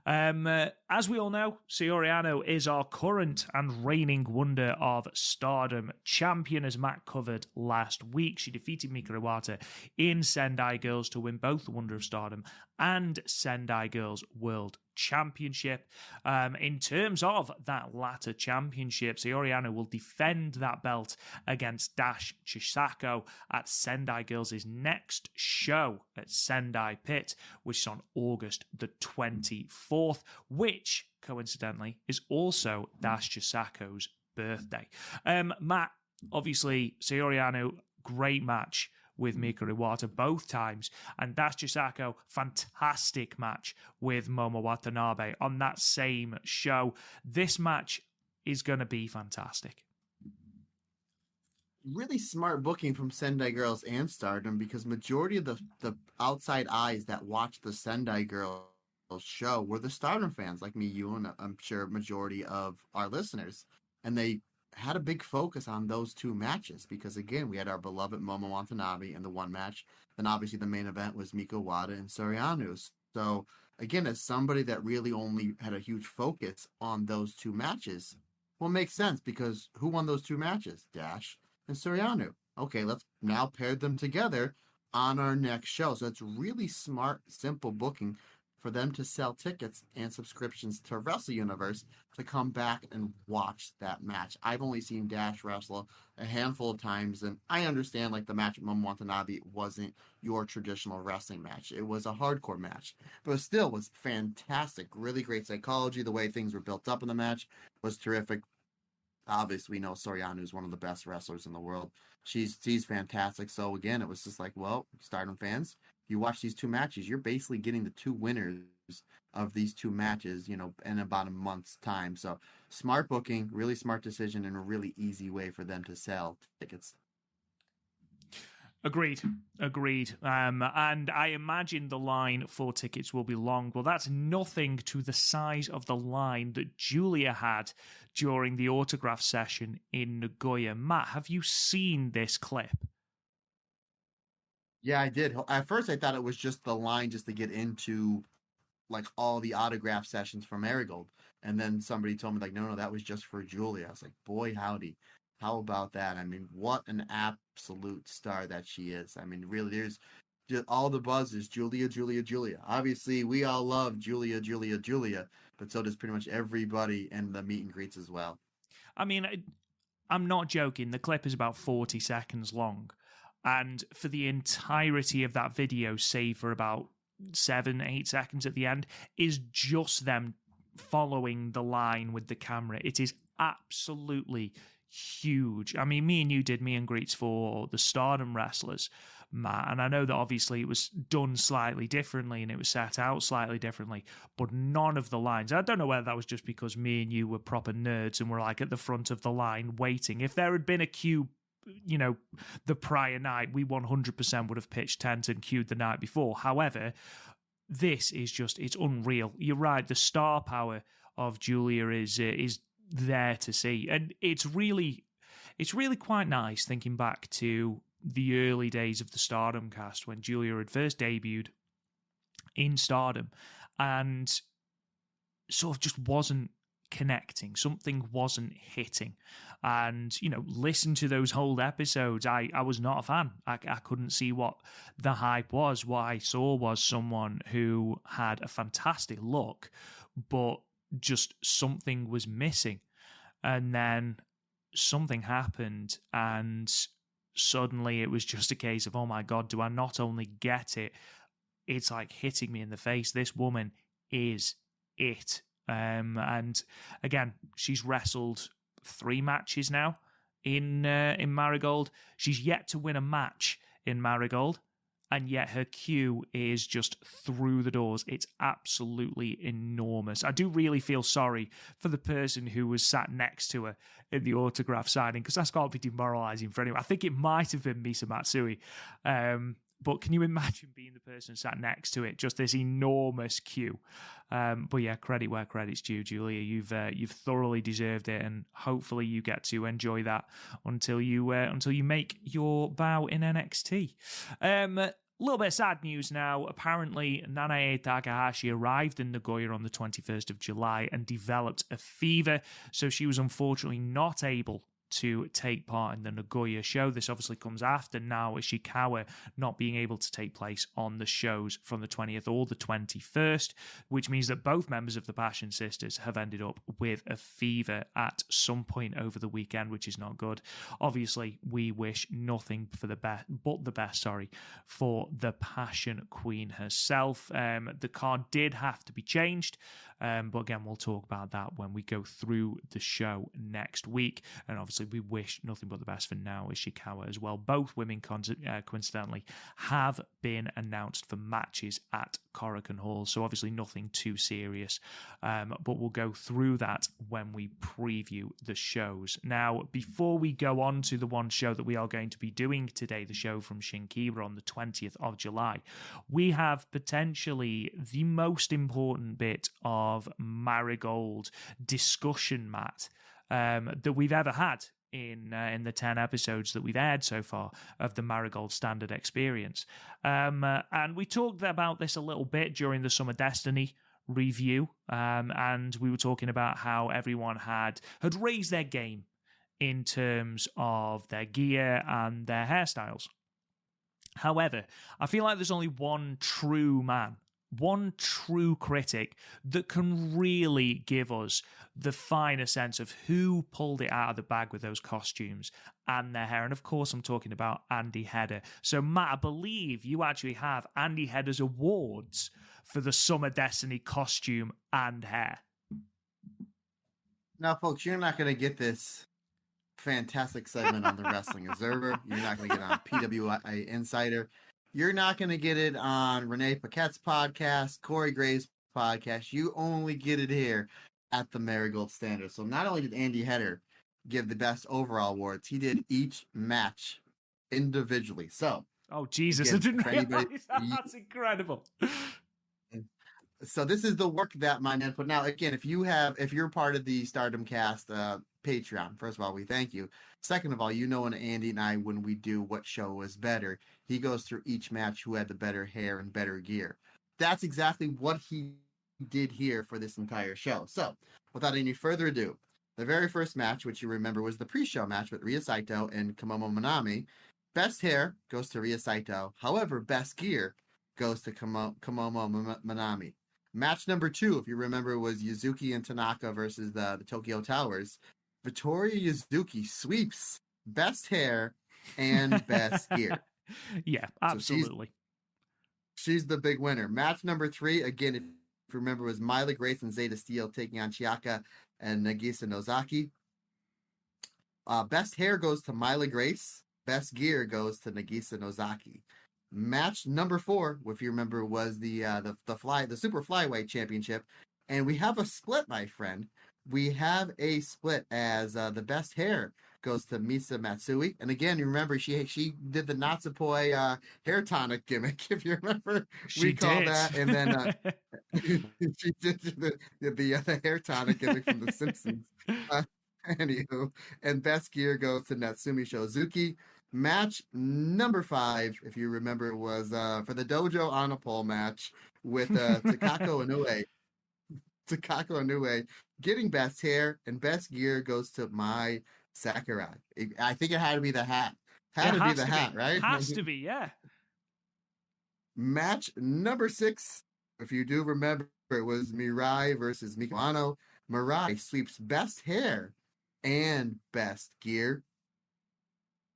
As we all know, Saori Anou is our current and reigning Wonder of Stardom champion, as Matt covered last week. She defeated Mika Iwata in Sendai Girls to win both the Wonder of Stardom and Sendai Girls World Championship. In terms of that latter championship, Saori Anou will defend that belt against Dash Chisako at Sendai Girls' next show at Sendai Pit, which is on August the 24th, which coincidentally is also Dash Chisako's birthday. Matt, obviously, Saori Anou, great match with Mika Iwata both times, and Dash Chisako, fantastic match with Momo Watanabe on that same show. This match is going to be fantastic. Really smart booking from Sendai Girls and Stardom, because majority of the outside eyes that watch the Sendai Girls show were the Stardom fans like me, you, and I'm sure majority of our listeners, and they had a big focus on those two matches because, again, we had our beloved Momo Watanabe in the one match. Then obviously the main event was Mika Wada and Saori Anou. So again, as somebody that really only had a huge focus on those two matches, well, it makes sense because who won those two matches? Dash and Saori Anou. Okay, let's now pair them together on our next show. So it's really smart, simple booking for them to sell tickets and subscriptions to Wrestle Universe to come back and watch that match. I've only seen Dash wrestle a handful of times, and I understand like the match at Momo Watanabe wasn't your traditional wrestling match. It was a hardcore match, but it still was fantastic. Really great psychology. The way things were built up in the match was terrific. Obviously, we know Saori Anou is one of the best wrestlers in the world. She's fantastic. So again, it was just like, well, Stardom fans, you watch these two matches, you're basically getting the two winners of these two matches, in about a month's time. So smart booking, really smart decision, and a really easy way for them to sell tickets. Agreed. And I imagine the line for tickets will be long. Well, that's nothing to the size of the line that Julia had during the autograph session in Nagoya. Matt, have you seen this clip? Yeah, I did. At first, I thought it was just the line just to get into like all the autograph sessions for Marigold. And then somebody told me like, no, that was just for Julia. I was like, boy, howdy. How about that? I mean, what an absolute star that she is. I mean, really, there's just all the buzz is Julia. Obviously, we all love Julia, but so does pretty much everybody in the meet and greets as well. I mean, I'm not joking. The clip is about 40 seconds long. And for the entirety of that video, save for about 7-8 seconds at the end, is just them following the line with the camera. It is absolutely huge. I mean, me and you did meet and greets for the Stardom wrestlers, Matt, and I know that obviously it was done slightly differently and it was set out slightly differently, but none of the lines, I don't know whether that was just because me and you were proper nerds and were like at the front of the line waiting. If there had been a queue, the prior night, we 100% would have pitched tent and queued the night before. However, this is just, it's unreal. You're right, the star power of Julia is there to see, and it's really quite nice thinking back to the early days of the Stardom cast when Julia had first debuted in Stardom and sort of just wasn't connecting, something wasn't hitting. And listen to those old episodes. I was not a fan. I couldn't see what the hype was. What I saw was someone who had a fantastic look, but just something was missing. And then something happened, and suddenly it was just a case of, oh my God, do I not only get it, it's like hitting me in the face. This woman is it. And again, she's wrestled 3 matches now in Marigold. She's yet to win a match in Marigold. and yet her queue is just through the doors. It's absolutely enormous. I do really feel sorry for the person who was sat next to her in the autograph signing, because that's got to be demoralizing for anyone. I think it might have been Misa Matsui. But can you imagine being the person sat next to it? Just this enormous queue. But yeah, credit where credit's due, Julia. You've thoroughly deserved it, and hopefully you get to enjoy that until you make your bow in NXT. A little bit of sad news now. Apparently, Nanae Takahashi arrived in Nagoya on the 21st of July and developed a fever, so she was unfortunately not able to take part in the Nagoya show. This obviously comes after now Ishikawa not being able to take place on the shows from the 20th or the 21st, which means that both members of the Passion Sisters have ended up with a fever at some point over the weekend, which is not good. Obviously, we wish nothing for the best, but the best, for the Passion Queen herself. The card did have to be changed, but again, we'll talk about that when we go through the show next week. And obviously, we wish nothing but the best for Nao Ishikawa as well. Both women, coincidentally, have been announced for matches at Korakuen Hall, so obviously nothing too serious. But we'll go through that when we preview the shows. Now, before we go on to the one show that we are going to be doing today, the show from Shin-Kiba on the 20th of July, we have potentially the most important bit of Marigold discussion, Matt, that we've ever had in the 10 episodes that we've aired so far of the Marigold Standard Experience. And we talked about this a little bit during the Summer Destiny review, and we were talking about how everyone had raised their game in terms of their gear and their hairstyles. However, I feel like there's only one true man, one true critic that can really give us the finer sense of who pulled it out of the bag with those costumes and their hair. And of course, I'm talking about Andy Hedder. So, Matt, I believe you actually have Andy Hedder's awards for the Summer Destiny costume and hair. Now, folks, you're not going to get this fantastic segment on the Wrestling Observer. You're not going to get it on PWI Insider. You're not going to get it on Renee Paquette's podcast, Corey Gray's podcast. You only get it here at the Marigold Standard. So not only did Andy Hedder give the best overall awards, he did each match individually. So, oh Jesus, again, I didn't realize that. That's incredible. So this is the work that my man put. Now, again, if you're part of the Stardom Cast Patreon, first of all, we thank you. Second of all, when Andy and I, when we do what show was better, he goes through each match who had the better hair and better gear. That's exactly what he did here for this entire show. So, without any further ado, the very first match, which you remember, was the pre-show match with Rea Sato and Komomo Manami. Best hair goes to Rea Sato. However, best gear goes to Komomo Manami. Match number 2, if you remember, was Yuzuki and Tanaka versus the Tokyo Towers. Victoria Yuzuki sweeps best hair and best gear. Yeah, absolutely. So she's the big winner. Match number 3, again, if you remember, was Myla Grace and Zeta Steel taking on Chiaka and Nagisa Nozaki. Best hair goes to Myla Grace. Best gear goes to Nagisa Nozaki. Match number 4, if you remember, was the Super Flyweight Championship, and we have a split, my friend. We have a split as the best hair goes to Misa Matsui, and again, you remember she did the Natsupoi hair tonic gimmick, if you remember. We call that, and then she did the hair tonic gimmick from The Simpsons. Anywho, and best gear goes to Natsumi Shozuki. Match number 5, if you remember, was for the Dojo on a Pole match with Takako Inoue. Takako Inoue getting best hair, and best gear goes to Mai Sakurai. I think it had to be the hat. Had to be the hat, right? Has to be, yeah. Match number 6, if you do remember, it was Mirai versus Miko Ano. Mirai sweeps best hair and best gear.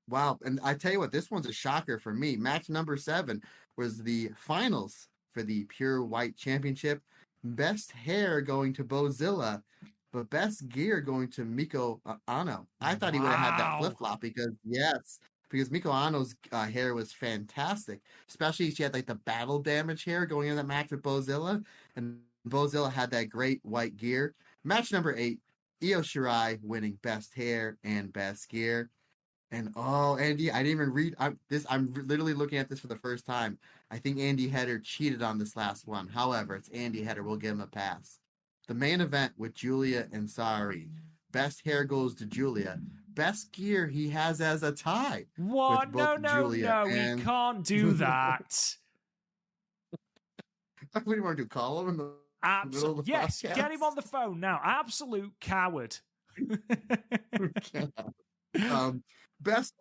Wow, and I tell you what, this one's a shocker for me. Match number 7 was the finals for the Pure White Championship. Best hair going to Bozilla, but best gear going to Miko Ano. I thought he would have had that flip-flop because, yes, because Miko Ano's hair was fantastic. Especially she had like the battle damage hair going in that match with Bozilla, and Bozilla had that great white gear. Match number 8, Io Shirai winning best hair and best gear. And oh, Andy, I didn't even read I'm literally looking at this for the first time. I think Andy Header cheated on this last one. However, it's Andy Header. We'll give him a pass. The main event with Julia and Sari. Best hair goes to Julia. Best gear he has as a tie. What? No, Julia we can't do that. What do you want to do? Call him in the middle of the yes, podcast? get him on the phone now. Absolute coward. Best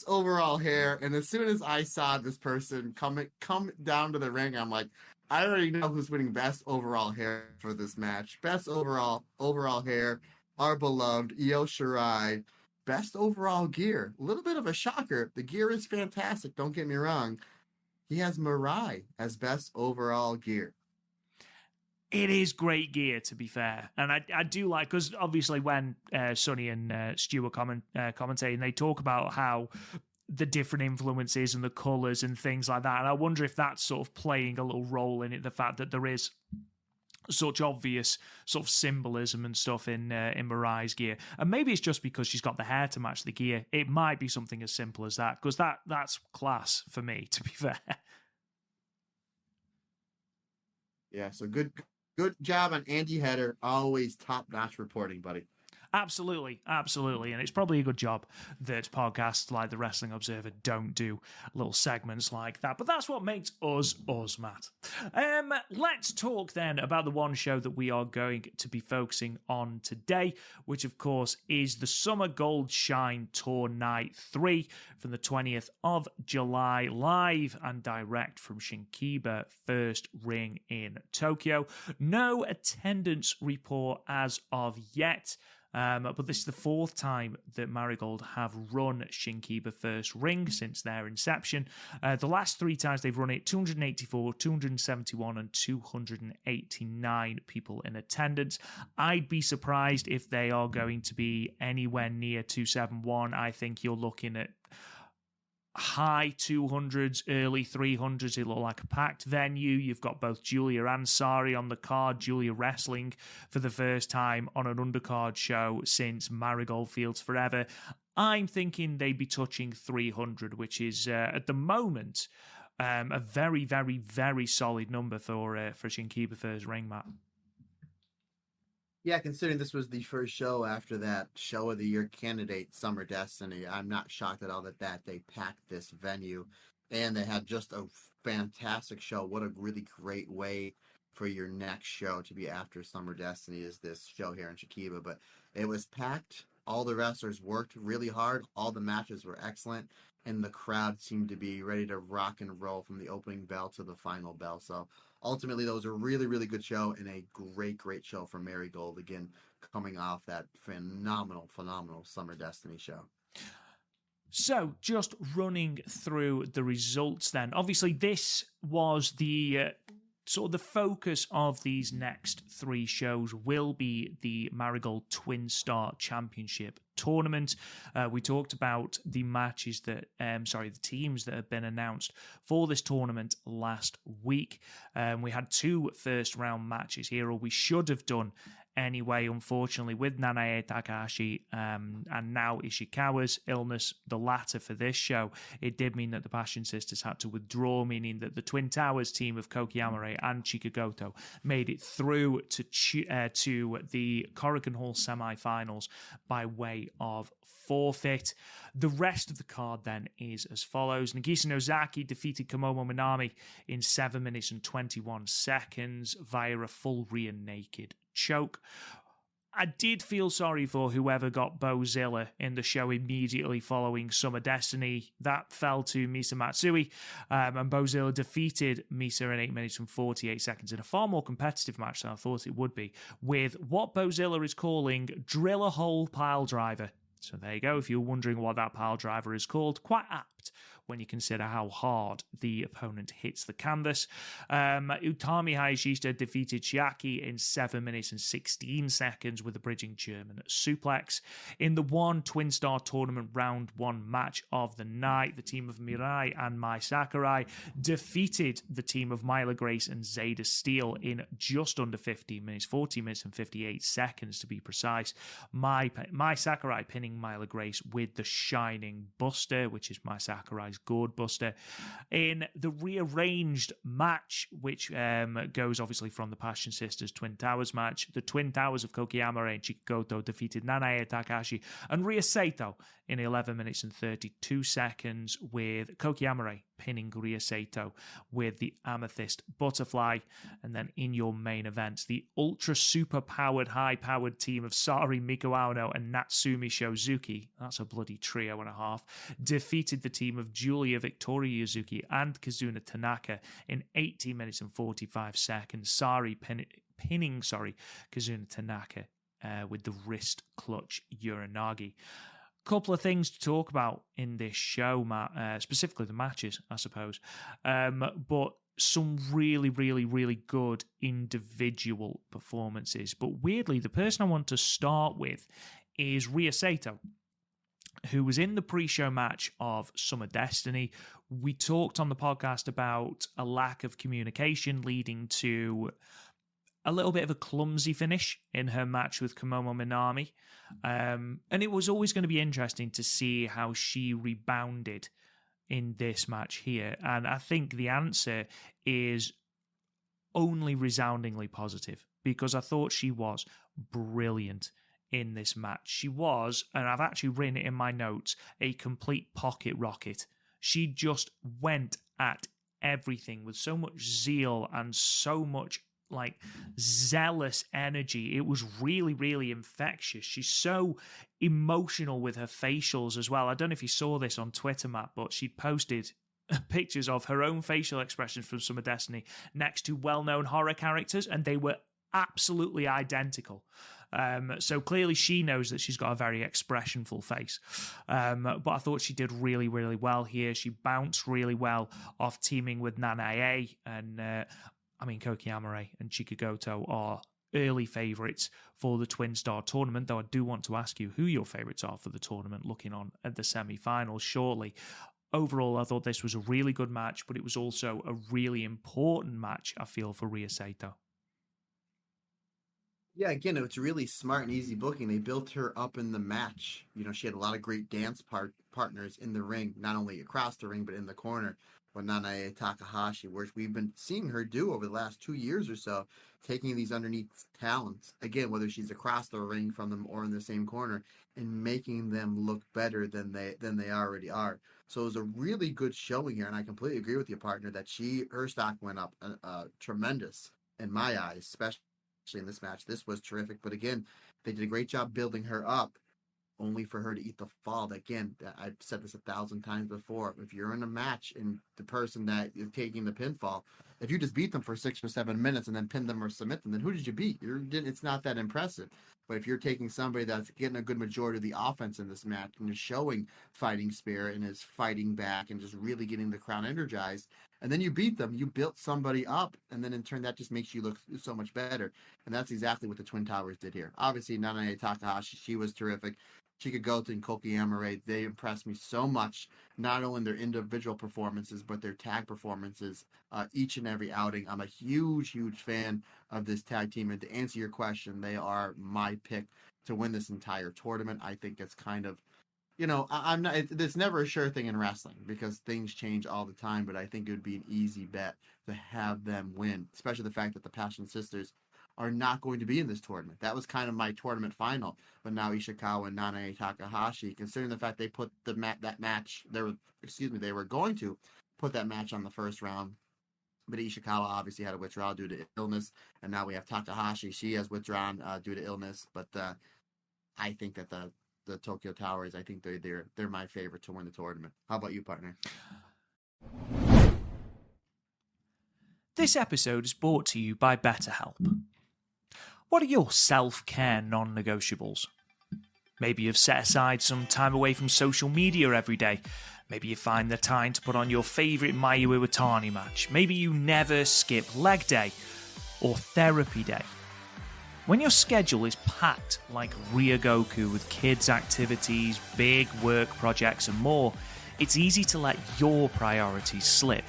overall hair, and as soon as I saw this person come down to the ring, I'm like, I already know who's winning best overall hair for this match. Best overall hair, our beloved Io Shirai. Best overall gear, a little bit of a shocker. The gear is fantastic. Don't get me wrong. He has Mirai as best overall gear. It is great gear, to be fair. And I do like, because obviously when Sonny and Stu were commentating, they talk about how the different influences and the colours and things like that. And I wonder if that's sort of playing a little role in it, the fact that there is such obvious sort of symbolism and stuff in Mirai's gear. And maybe it's just because she's got the hair to match the gear. It might be something as simple as that, because that's class for me, to be fair. Yeah, so good job on Andy Header. Always top-notch reporting, buddy. Absolutely. And it's probably a good job that podcasts like the Wrestling Observer don't do little segments like that. But that's what makes us, Matt. Let's talk then about the one show that we are going to be focusing on today, which of course is the Summer Gold Shine Tour Night 3 from the 20th of July, live and direct from Shin-Kiba First Ring in Tokyo. No attendance report as of yet. But this is the 4th time that Marigold have run Shin-Kiba First Ring since their inception. The last 3 times they've run it, 284, 271 and 289 people in attendance. I'd be surprised if they are going to be anywhere near 271. I think you're looking at high 200s, early 300s. It looked like a packed venue. You've got both Julia and Sari on the card. Julia wrestling for the first time on an undercard show since Marigold Fields Forever. I'm thinking they'd be touching 300, which is at the moment a very, very, very solid number for Shin-Kiba First Ring, Matt. Yeah, considering this was the first show after that Show of the Year candidate, Summer Destiny, I'm not shocked at all that they packed this venue. And they had just a fantastic show. What a really great way for your next show to be after Summer Destiny is this show here in Shin-Kiba. But it was packed. All the wrestlers worked really hard. All the matches were excellent. And the crowd seemed to be ready to rock and roll from the opening bell to the final bell. So ultimately, that was a really, really good show and a great, great show for Marigold. Again, coming off that phenomenal Summer Destiny show. So, just running through the results then. Obviously, this was the sort of the focus of these next 3 shows will be the Marigold Twinstar Championship Tournament. We talked about the matches that, the teams that have been announced for this tournament last week. We had 2 first round matches here, or we should have done anyway, unfortunately, with Nanae Takahashi and now Ishikawa's illness, the latter for this show. It did mean that the Passion Sisters had to withdraw, meaning that the Twin Towers team of Koki Amare and Chika Goto made it through to the Korakuen Hall semi-finals by way of forfeit. The rest of the card then is as follows. Nagisa Nozaki defeated Komomo Minami in 7 minutes and 21 seconds via a full rear naked choke. I did feel sorry for whoever got Bozilla in the show immediately following Summer Destiny. That fell to Misa Matsui, and Bozilla defeated Misa in 8 minutes and 48 seconds in a far more competitive match than I thought it would be, with what Bozilla is calling Drill a Hole Pile Driver. So there you go, if you're wondering what that pile driver is called, quite apt when you consider how hard the opponent hits the canvas. Utami Hayashishita defeated Chiaki in 7 minutes and 16 seconds with a bridging German suplex. In the Twinstar Tournament Round 1 match of the night, the team of Mirai and Mai Sakurai defeated the team of Myla Grace and Zeta Steele in just under 15 minutes, 14 minutes and 58 seconds to be precise. Mai Sakurai pinning Myla Grace with the Shining Buster, which is Mai Sakurai's Gourd Buster. In the rearranged match, which goes obviously from the Passion Sisters Twin Towers match, the Twin Towers of Kokiyamare and Chikugoto defeated Nanae Takahashi and Rea Sato in 11 minutes and 32 seconds, with Kokiyamare pinning Rea Sato with the Amethyst Butterfly. And then in your main event, the ultra super powered, high powered team of Sari Mikuano and Natsumi Shozuki, that's a bloody trio and a half, defeated the team of Julia Victoria Yuzuki and Kizuna Tanaka in 18 minutes and 45 seconds. Sari pinning Kizuna Tanaka with the wrist clutch Uranagi. Couple of things to talk about in this show, Matt, specifically the matches, I suppose, but some really, really, really good individual performances. But weirdly, the person I want to start with is Rea Sato, who was in the pre-show match of Summer Destiny. We talked on the podcast about a lack of communication leading to a little bit of a clumsy finish in her match with Komomo Minami. And it was always going to be interesting to see how she rebounded in this match here. And I think the answer is only resoundingly positive, because I thought she was brilliant in this match. She was, and I've actually written it in my notes, a complete pocket rocket. She just went at everything with so much zeal and so much zealous energy. It was really, really infectious. She's so emotional with her facials as well. I don't know if you saw this on Twitter, Matt, but she posted pictures of her own facial expressions from Summer Destiny next to well-known horror characters, and they were absolutely identical. So clearly she knows that she's got a very expressionful face. But I thought she did really, really well here. She bounced really well off teaming with Nanae, and Kokiyamare and Chikugoto are early favourites for the Twin Star Tournament, though I do want to ask you who your favourites are for the tournament, looking on at the semi-finals shortly. Overall, I thought this was a really good match, but it was also a really important match, I feel, for Rea Sato. Yeah, again, it's really smart and easy booking. They built her up in the match. She had a lot of great dance partners in the ring, not only across the ring, but in the corner with Nanae Takahashi, which we've been seeing her do over the last 2 years or so, taking these underneath talents, again, whether she's across the ring from them or in the same corner, and making them look better than they already are. So it was a really good showing here, and I completely agree with your partner that her stock went up tremendous in my eyes, especially in this match. This was terrific, but again, they did a great job building her up, only for her to eat the fall. Again, I've said this 1,000 times before. If you're in a match and the person that is taking the pinfall, if you just beat them for 6 or 7 minutes and then pin them or submit them, then who did you beat? It's not that impressive. But if you're taking somebody that's getting a good majority of the offense in this match and is showing fighting spirit and is fighting back and just really getting the crowd energized, and then you beat them, you built somebody up, and then in turn that just makes you look so much better. And that's exactly what the Twin Towers did here. Obviously, Nanae Takahashi, she was terrific. Chikugoto and Kokiyamare, they impressed me so much, not only in their individual performances, but their tag performances each and every outing. I'm a huge, huge fan of this tag team. And to answer your question, they are my pick to win this entire tournament. I think it's kind of, I'm not, there's never a sure thing in wrestling because things change all the time, but I think it would be an easy bet to have them win, especially the fact that the Passion Sisters are not going to be in this tournament. That was kind of my tournament final, but now Ishikawa and Nanae Takahashi, considering the fact they put they were going to put that match on the first round, but Ishikawa obviously had a withdrawal due to illness, and now we have Takahashi. She has withdrawn due to illness, but I think that the Tokyo Towers, I think they're my favorite to win the tournament. How about you, partner? This episode is brought to you by BetterHelp. What are your self-care non-negotiables? Maybe you've set aside some time away from social media every day. Maybe you find the time to put on your favourite Mayu Iwatani match. Maybe you never skip leg day or therapy day. When your schedule is packed like Ryogoku with kids' activities, big work projects and more, it's easy to let your priorities slip.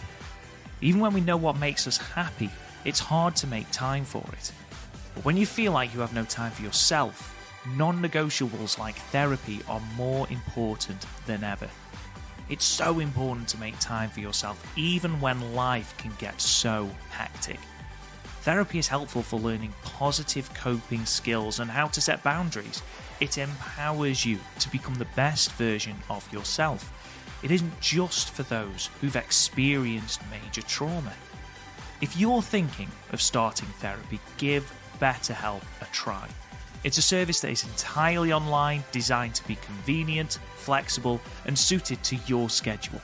Even when we know what makes us happy, it's hard to make time for it. But when you feel like you have no time for yourself, non-negotiables like therapy are more important than ever. It's so important to make time for yourself even when life can get so hectic. Therapy is helpful for learning positive coping skills and how to set boundaries. It empowers you to become the best version of yourself. It isn't just for those who've experienced major trauma. If you're thinking of starting therapy, give BetterHelp a try. It's a service that is entirely online, designed to be convenient, flexible, and suited to your schedule.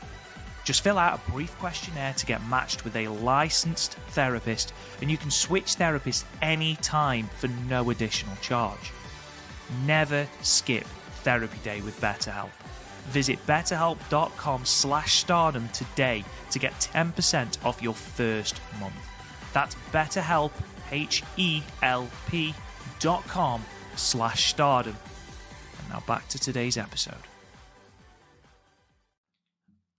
Just fill out a brief questionnaire to get matched with a licensed therapist, and you can switch therapists anytime for no additional charge. Never skip therapy day with BetterHelp. Visit betterhelp.com/stardom today to get 10% off your first month. That's BetterHelp, HELP.com/stardom. And now back to today's episode.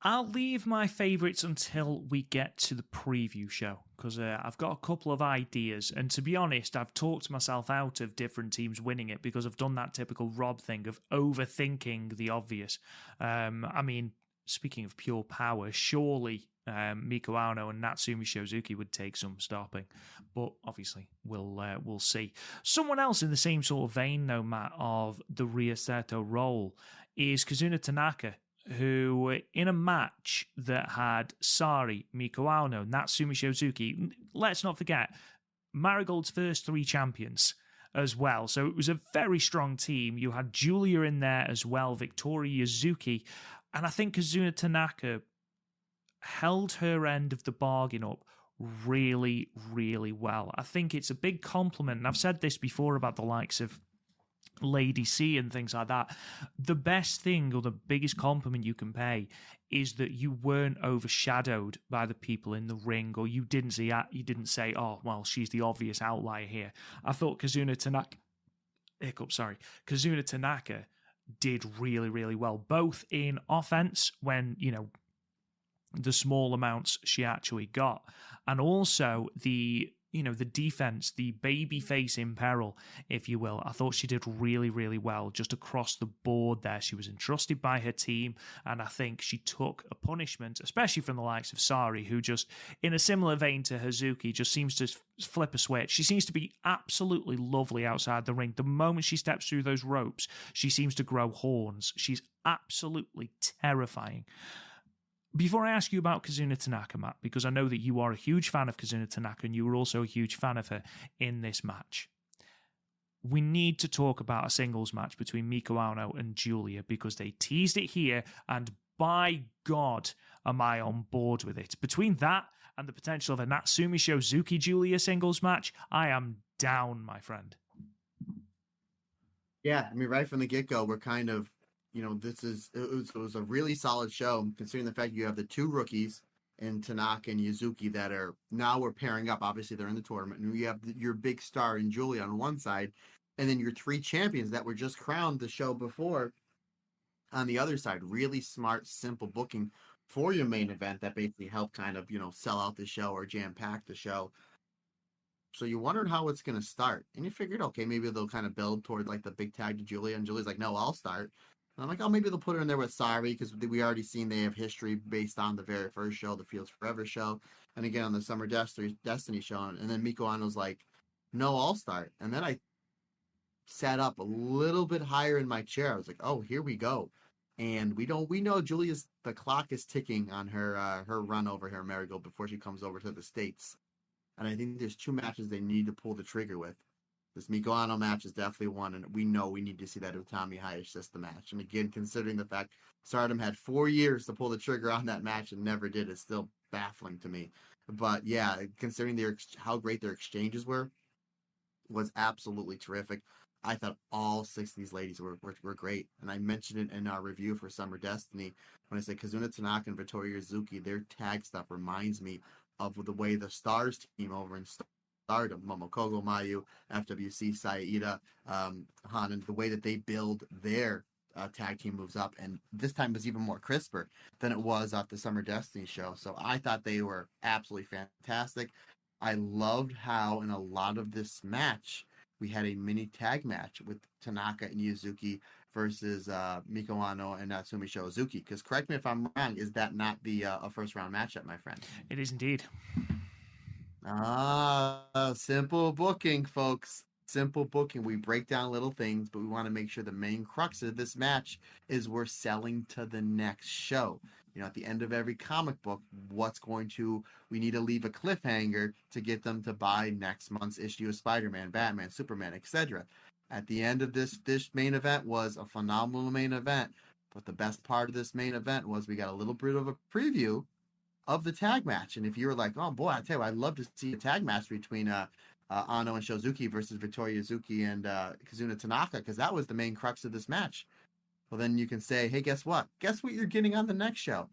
I'll leave my favourites until we get to the preview show, because I've got a couple of ideas, and to be honest, I've talked myself out of different teams winning it because I've done that typical Rob thing of overthinking the obvious. I mean, speaking of pure power, surely Miko Ano and Natsumi Shozuki would take some stopping, but obviously we'll see. Someone else in the same sort of vein, though, Matt, of the Rea Sato role is Kizuna Tanaka, who, in a match that had Sari, Miko Ano, Natsumi Shozuki, let's not forget, Marigold's first 3 champions as well. So it was a very strong team. You had Julia in there as well, Victoria Yuzuki, and I think Kizuna Tanaka held her end of the bargain up really, really well. I think it's a big compliment, and I've said this before about the likes of Lady C and things like that. The best thing, or the biggest compliment you can pay, is that you weren't overshadowed by the people in the ring, or you didn't say, oh well, she's the obvious outlier here. I thought Kizuna Tanaka did really, really well, both in offense when, you know, the small amounts she actually got, and also the defense, the baby face in peril, if you will. I thought she did really, really well just across the board there. She was entrusted by her team, and I think she took a punishment, especially from the likes of Sari, who just, in a similar vein to Hazuki, just seems to flip a switch. She seems to be absolutely lovely outside the ring. The moment she steps through those ropes, she seems to grow horns. She's absolutely terrifying. Before I ask you about Kizuna Tanaka, Matt, because I know that you are a huge fan of Kizuna Tanaka and you were also a huge fan of her in this match, we need to talk about a singles match between Miko Ano and Julia, because they teased it here, and by God, am I on board with it. Between that and the potential of a Natsumi Shozuki Julia singles match, I am down, my friend. Yeah, I mean, right from the get-go, we're kind of, it was a really solid show, considering the fact you have the 2 rookies in Tanaka and Yuzuki that are now we're pairing up. Obviously, they're in the tournament, and you have your big star in Julia on one side, and then your 3 champions that were just crowned the show before on the other side. Really smart, simple booking for your main event that basically helped kind of sell out the show or jam pack the show. So you wondered how it's going to start, and you figured, okay, maybe they'll kind of build toward like the big tag to Julia, and Julia's like, no, I'll start. And I'm like, oh, maybe they'll put her in there with Sari, because we already seen they have history based on the very first show, the Fields Forever show, and again on the Summer Destiny show. And then Miko Ano's like, no, I'll start. And then I sat up a little bit higher in my chair. I was like, oh, here we go. And we know the clock is ticking on her run over here, Marigold, before she comes over to the States. And I think there's 2 matches they need to pull the trigger with. This Miko Ano match is definitely one, and we know we need to see that Utami Hayashi system match. And again, considering the fact Stardom had 4 years to pull the trigger on that match and never did, it's still baffling to me. But yeah, considering how great their exchanges were, was absolutely terrific. I thought all 6 of these ladies were great. And I mentioned it in our review for Summer Destiny when I said Kizuna Tanaka and Vittoria Yuzuki, their tag stuff reminds me of the way the Stars team over in Stardom, Momokogo Mayu, FWC, Saida, Han, the way that they build their tag team moves up. And this time was even more crisper than it was at the Summer Destiny show. So I thought they were absolutely fantastic. I loved how in a lot of this match, we had a mini tag match with Tanaka and Yuzuki versus Miko Ano and Natsumi Shozuki. Because correct me if I'm wrong, is that not the a first round matchup, my friend? It is indeed. Simple booking, folks. Simple booking. We break down little things, but we want to make sure the main crux of this match is we're selling to the next show. You know, at the end of every comic book, we need to leave a cliffhanger to get them to buy next month's issue of Spider-Man, Batman, Superman, etc. At the end of this main event was a phenomenal main event, but the best part of this main event was we got a little bit of a preview of the tag match. And if you were like, oh boy, I tell you, I'd love to see a tag match between Ano and Shozuki versus Vittoria Yuzuki and Kizuna Tanaka, because that was the main crux of this match. Well, then you can say, hey, guess what? Guess what you're getting on the next show?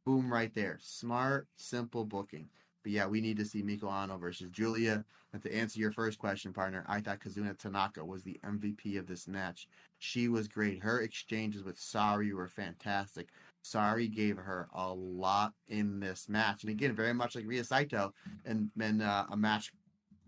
Boom, right there. Smart, simple booking. But yeah, we need to see Miko Ano versus Julia. And to answer your first question, partner, I thought Kizuna Tanaka was the MVP of this match. She was great. Her exchanges with Sari were fantastic. Sari gave her a lot in this match. And again, very much like Rea Sato and a match,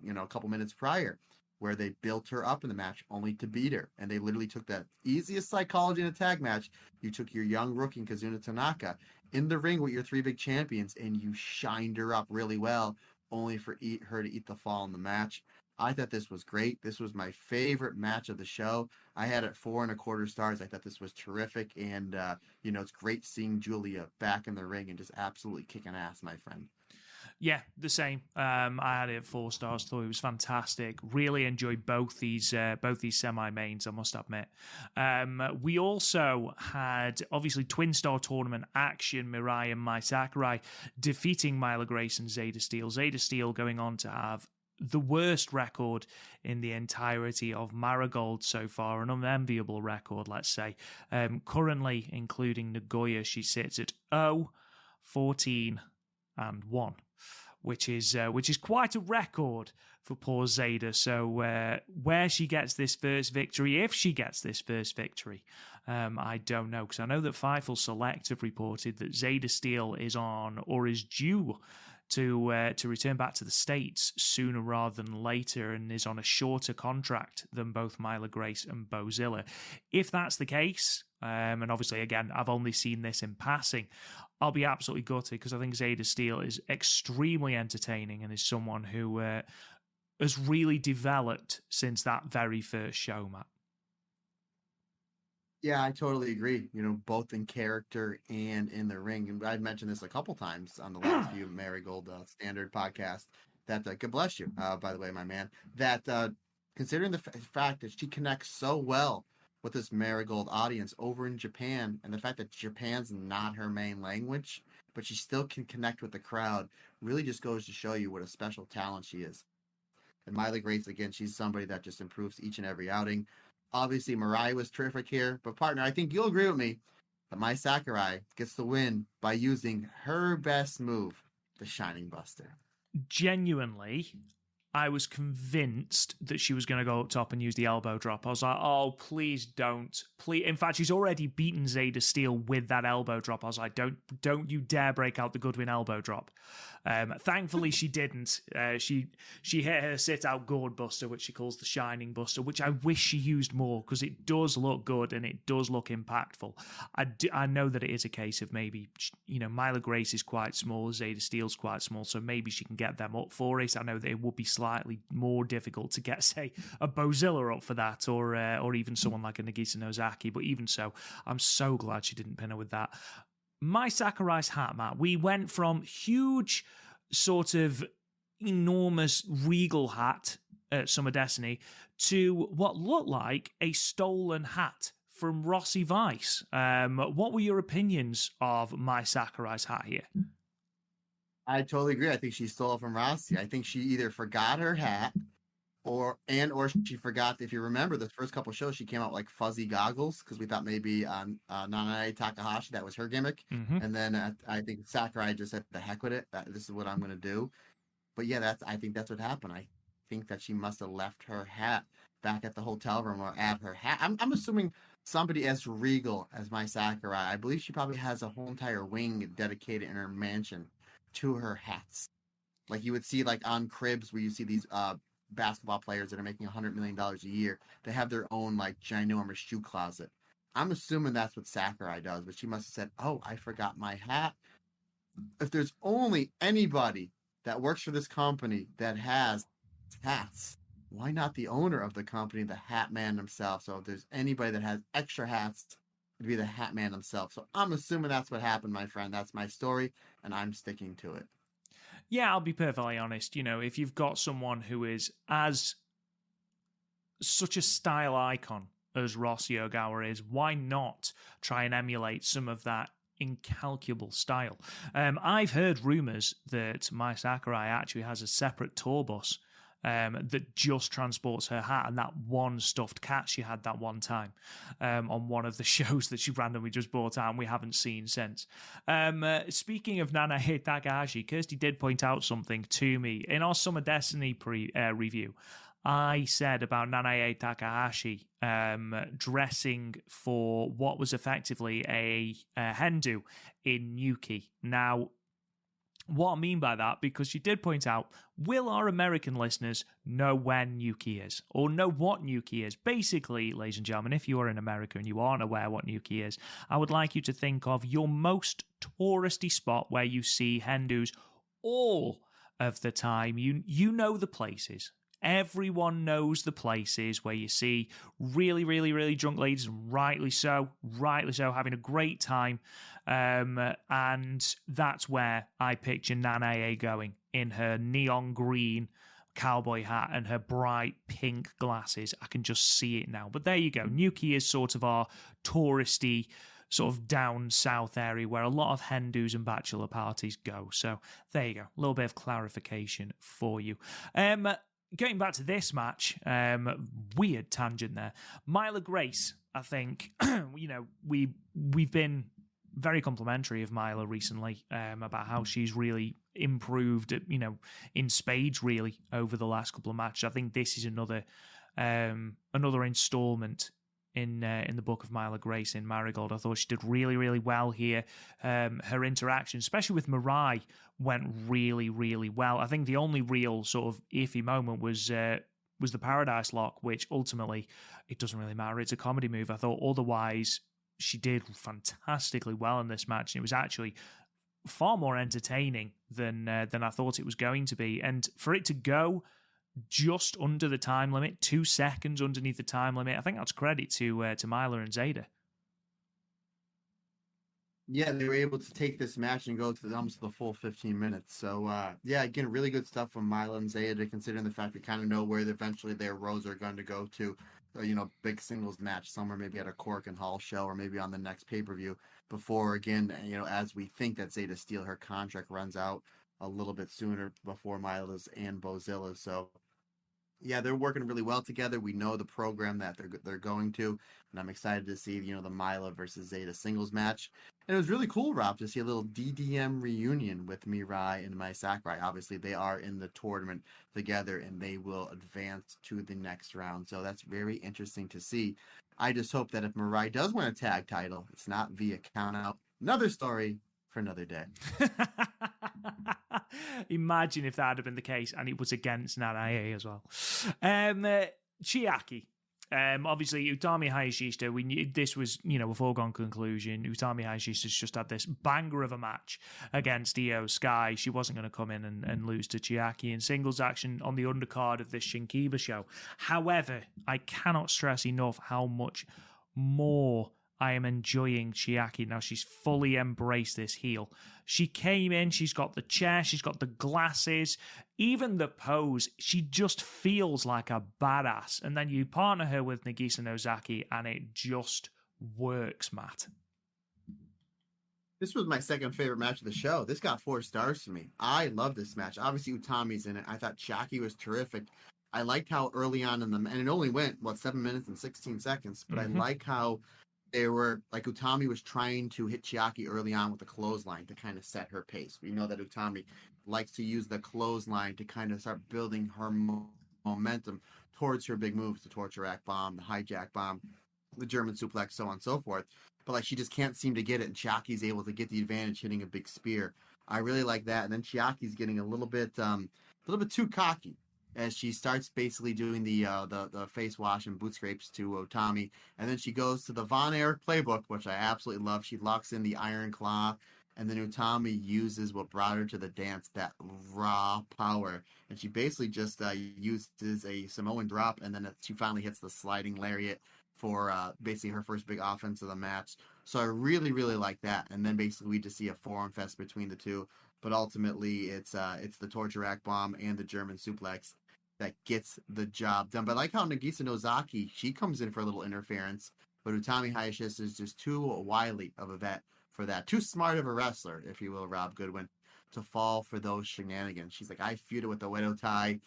a couple minutes prior, where they built her up in the match only to beat her. And they literally took that easiest psychology in a tag match. You took your young rookie, Kizuna Tanaka, in the ring with your 3 big champions, and you shined her up really well, only for her to eat the fall in the match. I thought this was great. This was my favorite match of the show. I had it 4.25 stars. I thought this was terrific. And, it's great seeing Julia back in the ring and just absolutely kicking ass, my friend. Yeah, the same. I had it 4 stars. Thought it was fantastic. Really enjoyed both these semi-mains, I must admit. We also had, obviously, Twinstar Tournament action. Mirai and Mai Sakurai defeating Myla Grace and Zeta Steel. Zeta Steel going on to have the worst record in the entirety of Marigold so far, an unenviable record, let's say. Currently, including Nagoya, she sits at 0-14-1. Which is quite a record for poor Zeta. So where she gets this first victory, if she gets this first victory, I don't know, because I know that Fightful Select have reported that Zeta Steel is on or is due to return back to the States sooner rather than later and is on a shorter contract than both Myla Grace and Bozilla. If that's the case, and obviously, again, I've only seen this in passing, I'll be absolutely gutted because I think Zeta Steel is extremely entertaining and is someone who has really developed since that very first show, Matt. Yeah, I totally agree. Both in character and in the ring. And I've mentioned this a couple times on the last few Marigold Standard podcast. That God bless you, by the way, my man. That considering the fact that she connects so well with this Marigold audience over in Japan, and the fact that Japan's not her main language, but she still can connect with the crowd, really just goes to show you what a special talent she is. And Myla Grace, again, she's somebody that just improves each and every outing. Obviously, Mirai was terrific here, but partner, I think you'll agree with me that Mai Sakurai gets the win by using her best move, the Shining Buster. Genuinely, I was convinced that she was going to go up top and use the elbow drop. I was like, oh, please don't. Please. In fact, she's already beaten Zeta Steel with that elbow drop. I was like, don't you dare break out the Goodwin elbow drop. Thankfully, she didn't. She hit her sit-out gourd buster, which she calls the Shining Buster, which I wish she used more because it does look good and it does look impactful. I know that it is a case of maybe, Myla Grace is quite small, Zeta Steel's quite small, so maybe she can get them up for it. I know that it would be slightly more difficult to get, say, a Bozilla up for that or even someone like a Nagisa Nozaki, but even so, I'm so glad she didn't pin her with that. Mai Sakurai's hat, Matt, we went from huge, sort of enormous regal hat at Summer Destiny to what looked like a stolen hat from Rossi Vice. What were your opinions of Mai Sakurai's hat here? I totally agree. I think she stole it from Rossi. I think she either forgot her hat or she forgot. If you remember the first couple shows, she came out like fuzzy goggles because we thought maybe Nanae Takahashi, that was her gimmick. Mm-hmm. And then I think Sakurai just said the heck with it. This is what I'm going to do. But yeah, I think that's what happened. I think that she must have left her hat back at the hotel room or at her hat. I'm assuming somebody as regal as my Sakurai. I believe she probably has a whole entire wing dedicated in her mansion to her hats. Like you would see like on cribs where you see these basketball players that are making $100 million a year. They have their own like ginormous shoe closet. I'm assuming that's what Sakurai does, but she must have said, "Oh, I forgot my hat." If there's only anybody that works for this company that has hats, why not the owner of the company, the hat man himself? So if there's anybody that has extra hats, it'd be the hat man himself. So I'm assuming that's what happened, my friend. That's my story, and I'm sticking to it. Yeah, I'll be perfectly honest. You know, if you've got someone who is as such a style icon as Ross Yogawa is, why not try and emulate some of that incalculable style? I've heard rumors that Mai Sakurai actually has a separate tour bus that just transports her hat and that one stuffed cat she had that one time on one of the shows that she randomly just brought out and we haven't seen since. Speaking of Nanae Takahashi, Kirsty did point out something to me in our Summer Destiny review. I said about Nanae Takahashi dressing for what was effectively a Hendu in Yuki. Now, what I mean by that, because she did point out, will our American listeners know when Yuki is? Or know what Yuki is? Basically, ladies and gentlemen, if you are in America and you aren't aware what Yuki is, I would like you to think of your most touristy spot where you see Hindus all of the time. You know the places. Everyone knows the places where you see really, really, really drunk ladies, and rightly so, having a great time. And that's where I picture Nanae going in her neon green cowboy hat and her bright pink glasses. I can just see it now. But there you go. Nuki is sort of our touristy, sort of down south area where a lot of Hindus and bachelor parties go. So there you go. A little bit of clarification for you. Getting back to this match, weird tangent there. Myla Grace, I think, we've been very complimentary of Myla recently about how she's really improved, in spades really over the last couple of matches. I think this is another installment in the book of Myla Grace in Marigold. I thought she did really, really well here. Her interaction, especially with Mirai, went really, really well. I think the only real sort of iffy moment was the Paradise Lock, which ultimately it doesn't really matter. It's a comedy move. I thought otherwise she did fantastically well in this match, and it was actually far more entertaining than I thought it was going to be. And for it to go just under the time limit, 2 seconds underneath the time limit, I think that's credit to Myla and Zayda. Yeah, they were able to take this match and go to almost the full 15 minutes. So, yeah, again, really good stuff from Myla and Zayda, considering the fact we kind of know where eventually their roads are going to go to. Big singles match somewhere, maybe at a Korakuen Hall show or maybe on the next pay-per-view before, again, as we think that Zayda Steel, her contract runs out a little bit sooner before Myla's and Bozilla's. So, yeah, they're working really well together. We know the program that they're going to, and I'm excited to see the Myla versus Zayda singles match. And it was really cool, Rob, to see a little DDM reunion with Mirai and Mai Sakurai. Obviously, they are in the tournament together, and they will advance to the next round. So that's very interesting to see. I just hope that if Mirai does win a tag title, it's not via countout. Another story for another day. Imagine if that had been the case and it was against Nanae as well. Chiaki. Obviously, Utami Hayashishita, we knew this was, a foregone conclusion. Utami Hayashishita's just had this banger of a match against Io Sky. She wasn't going to come in and lose to Chiaki in singles action on the undercard of this Shin-Kiba show. However, I cannot stress enough how much more I am enjoying Chiaki now. She's fully embraced this heel. She came in, she's got the chair, she's got the glasses, even the pose. She just feels like a badass. And then you partner her with Nagisa Nozaki, and it just works, Matt. This was my second favorite match of the show. This got 4 stars to me. I love this match. Obviously, Utami's in it. I thought Chiaki was terrific. I liked how early on and it only went, 7 minutes and 16 seconds, but I like how they were, like, Utami was trying to hit Chiaki early on with the clothesline to kind of set her pace. We know that Utami likes to use the clothesline to kind of start building her momentum towards her big moves, the torture rack bomb, the hijack bomb, the German suplex, so on and so forth. But like she just can't seem to get it, and Chiaki's able to get the advantage hitting a big spear. I really like that. And then Chiaki's getting a little bit too cocky as she starts basically doing the face wash and boot scrapes to Utami, and then she goes to the Von Erich playbook, which I absolutely love. She locks in the Iron Claw, and then Utami uses what brought her to the dance, that raw power, and she basically just uses a Samoan drop, and then she finally hits the sliding lariat for basically her first big offense of the match. So I really, really like that. And then basically we just see a forearm fest between the two. But ultimately, it's the torture rack bomb and the German suplex that gets the job done. But I like how Nagisa Nozaki, she comes in for a little interference, but Utami Hayashishita is just too wily of a vet for that. Too smart of a wrestler, if you will, Rob Goodwin, to fall for those shenanigans. She's like, I feuded with the Oedo Tai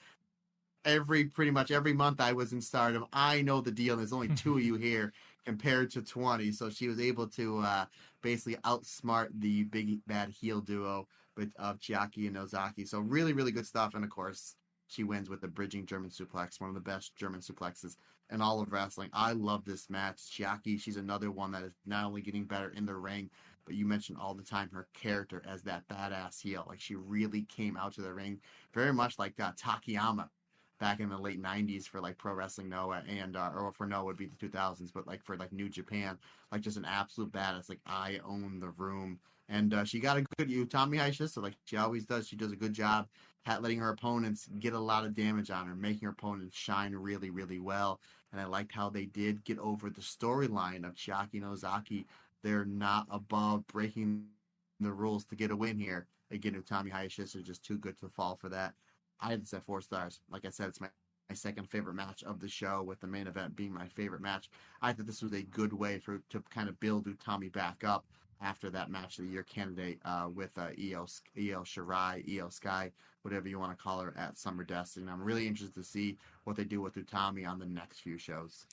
pretty much every month I was in Stardom. I know the deal. There's only two of you here compared to 20. So she was able to basically outsmart the big bad heel duo of Chiaki and Nozaki. So really, really good stuff. And of course, she wins with the bridging German suplex, one of the best German suplexes in all of wrestling. I love this match. Chiaki, she's another one that is not only getting better in the ring, but you mentioned all the time her character as that badass heel. Like, she really came out to the ring very much like Takayama back in the late 90s for like Pro Wrestling Noah and or for Noah would be the 2000s, but like for like New Japan, like just an absolute badass. Like, I own the room. And she got a good Utami Hayashishita, like she always does. She does a good job at letting her opponents get a lot of damage on her, making her opponents shine really, really well. And I liked how they did get over the storyline of Chiaki and Ozaki. They're not above breaking the rules to get a win here. Again, Utami Hayashishita is just too good to fall for that. I had to set 4 stars. Like I said, it's my second favorite match of the show, with the main event being my favorite match. I thought this was a good way to kind of build Utami back up after that match of the year candidate with Io Shirai, Io Sky, whatever you want to call her, at Summer Destiny. And I'm really interested to see what they do with Utami on the next few shows.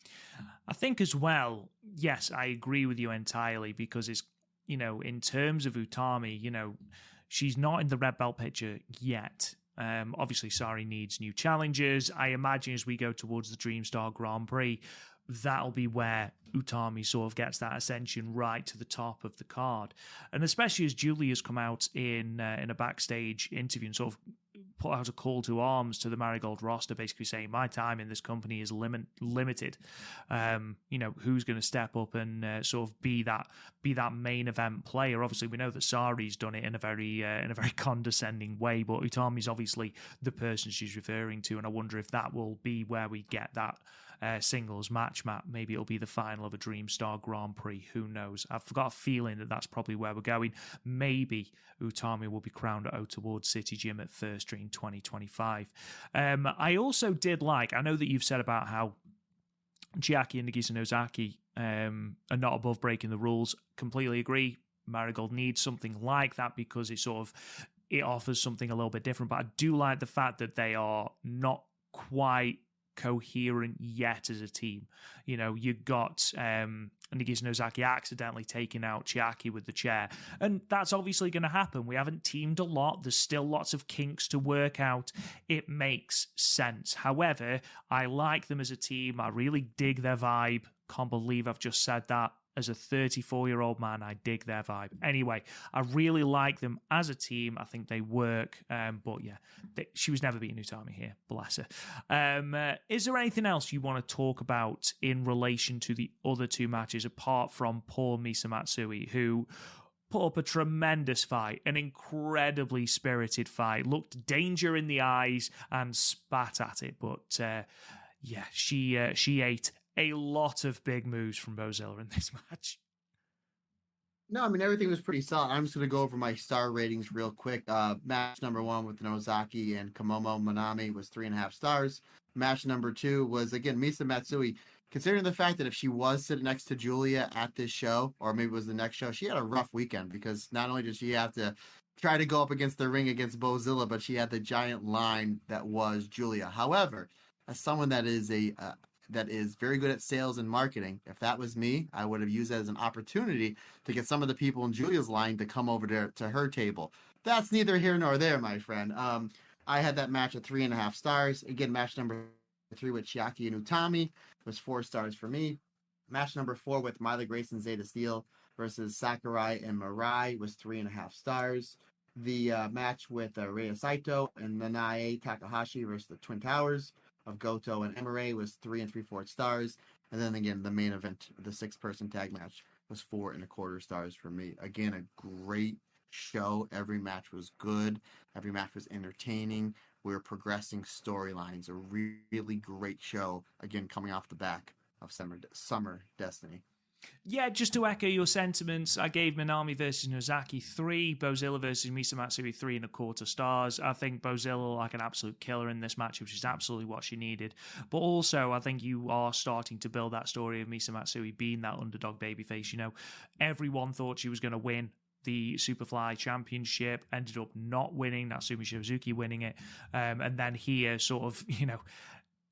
I think as well, yes, I agree with you entirely, because it's, in terms of Utami, she's not in the red belt picture yet. Obviously, Sari needs new challenges. I imagine as we go towards the Dreamstar Grand Prix, that'll be where Utami sort of gets that ascension right to the top of the card. And especially as Julia's come out in a backstage interview and sort of put out a call to arms to the Marigold roster, basically saying, my time in this company is limited. Who's going to step up and sort of be that main event player? Obviously, we know that Sari's done it in a very condescending way, but Utami's obviously the person she's referring to, and I wonder if that will be where we get that singles match, Matt. Maybe it'll be the final of a Dreamstar Grand Prix. Who knows? I've got a feeling that that's probably where we're going. Maybe Utami will be crowned at Ota Ward City Gym at First Street in 2025. I also did like, I know that you've said about how Chiaki and Nagisa Nozaki are not above breaking the rules. Completely agree. Marigold needs something like that because it offers something a little bit different. But I do like the fact that they are not quite coherent yet as a team. You got Nagisa Nozaki accidentally taking out Chiaki with the chair, and that's obviously going to happen. We haven't teamed a lot. There's still lots of kinks to work out. It makes sense. However, I like them as a team. I really dig their vibe. Can't believe I've just said that. As a 34-year-old man, I dig their vibe. Anyway, I really like them as a team. I think they work. But yeah, she was never beating Utami here. Bless her. Is there anything else you want to talk about in relation to the other two matches, apart from poor Misa Matsui, who put up a tremendous fight, an incredibly spirited fight, looked danger in the eyes and spat at it. But yeah, she ate a lot of big moves from Bozilla in this match. No, I mean, everything was pretty solid. I'm just going to go over my star ratings real quick. Match number 1 with Nozaki and Kamomo Manami was 3.5 stars. Match number 2 was, again, Misa Matsui. Considering the fact that if she was sitting next to Julia at this show, or maybe it was the next show, she had a rough weekend, because not only did she have to try to go up against the ring against Bozilla, but she had the giant line that was Julia. However, as someone that is that is very good at sales and marketing, if that was me, I would have used that as an opportunity to get some of the people in Julia's line to come over to her table. That's neither here nor there, my friend. I had that match at 3.5 stars. Again, match number 3 with Chiaki and Utami was 4 stars for me. Match number 4 with Myla Grace and Zeta Steel versus Sakurai and Mirai was 3.5 stars. The match with Rea Sato and Nanae Takahashi versus the Twin Towers of Goto and Emire was 3 3/4 stars. And then again, the main event, the 6-person tag match, was 4.25 stars for me. Again, a great show. Every match was good. Every match was entertaining. We were progressing storylines. A really great show. Again, coming off the back of Summer Destiny. Yeah, just to echo your sentiments, I gave Minami versus Nozaki 3, Bozilla versus Misa Matsui 3.25 stars. I think Bozilla like an absolute killer in this match, which is absolutely what she needed. But also, I think you are starting to build that story of Misa Matsui being that underdog babyface. You know, everyone thought she was going to win the Superfly Championship, ended up not winning, Natsumi Shizuki winning it. And then here, sort of, you know,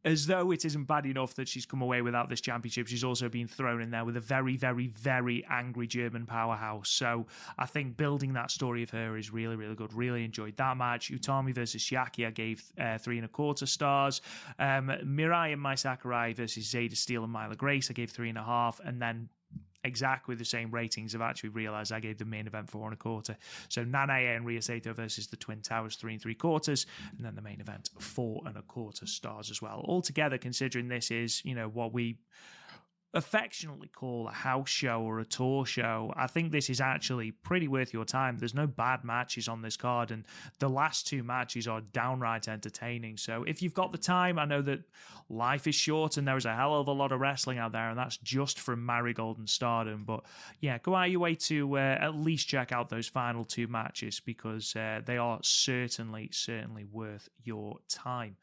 as though it isn't bad enough that she's come away without this championship, she's also been thrown in there with a very, very, very angry German powerhouse. So I think building that story of her is really, really good. Really enjoyed that match. Utami versus Chiaki, I gave 3.25 stars. Mirai and Mai Sakurai versus Zeta Steel and Myla Grace, I gave 3.5. And then exactly the same ratings. I've actually realised I gave the main event 4.25. So Nanae and Rea Sato versus the Twin Towers 3 3/4, and then the main event 4.25 stars as well. Altogether, considering this is, you know, what we affectionately call a house show or a tour show, I think this is actually pretty worth your time. There's no bad matches on this card, and the last 2 matches are downright entertaining. So if you've got the time, I know that life is short and there's a hell of a lot of wrestling out there, and that's just from Marigold and Stardom. But yeah, go out of your way to at least check out those final 2 matches, because they are certainly worth your time.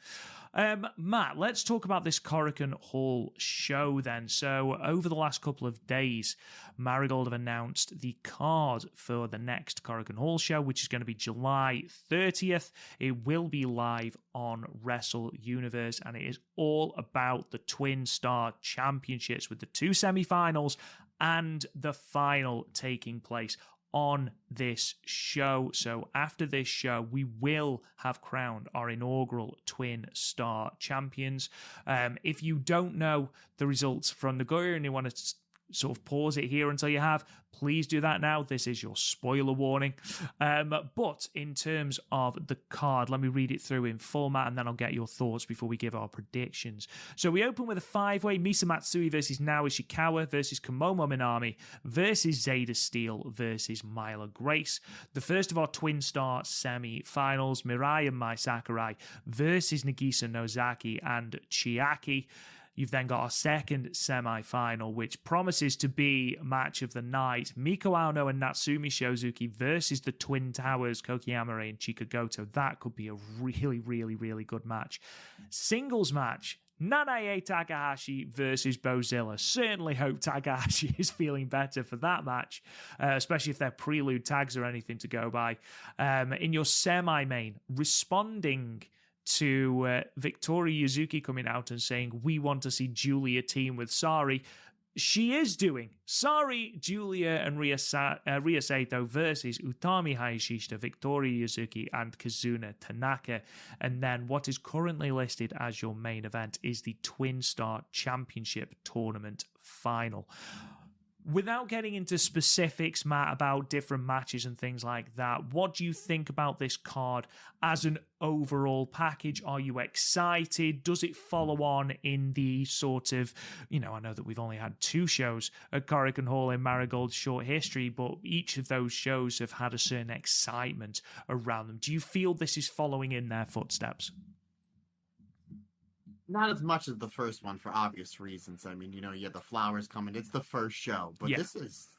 Matt, let's talk about this Korakuen Hall show then. So over the last couple of days, Marigold have announced the card for the next Korakuen Hall show, which is going to be July 30th. It will be live on Wrestle Universe, and it is all about the Twinstar Championships, with the 2 semi-finals and the final taking place on this show. So after this show, we will have crowned our inaugural Twin Star champions. If you don't know the results from Nagoya and you want to sort of pause it here until you have, please do that now. This is your spoiler warning. But in terms of the card, let me read it through in format and then I'll get your thoughts before we give our predictions. So we open with a 5-way: Misa Matsui versus Naoya Ishikawa versus Komomo Minami versus Zeta Steel versus Myla Grace. The first of our Twin Star semi-finals, Mirai and Mai Sakurai versus Nagisa Nozaki and Chiaki. You've then got our second semi-final, which promises to be match of the night. Miko Aono and Natsumi Shizuki versus the Twin Towers, Koki Amare and Chika Goto. That could be a really, really, really good match. Singles match: Nanae Takahashi versus Bozilla. Certainly hope Takahashi is feeling better for that match, especially if they're prelude tags or anything to go by. In your semi-main, responding to Victoria Yuzuki coming out and saying, we want to see Julia team with Sari. She is doing Sari, Julia, and Rea Sato versus Utami Hayashishita, Victoria Yuzuki, and Kizuna Tanaka. And then what is currently listed as your main event is the Twin Star Championship Tournament final. Without getting into specifics, Matt, about different matches and things like that, what do you think about this card as an overall package? Are you excited? Does it follow on in the sort of, you know, I know that we've only had 2 shows at Korakuen Hall in Marigold's short history, but each of those shows have had a certain excitement around them. Do you feel this is following in their footsteps? Not as much as the first one, for obvious reasons. I mean, you know, you have the flowers coming. It's the first show, but this is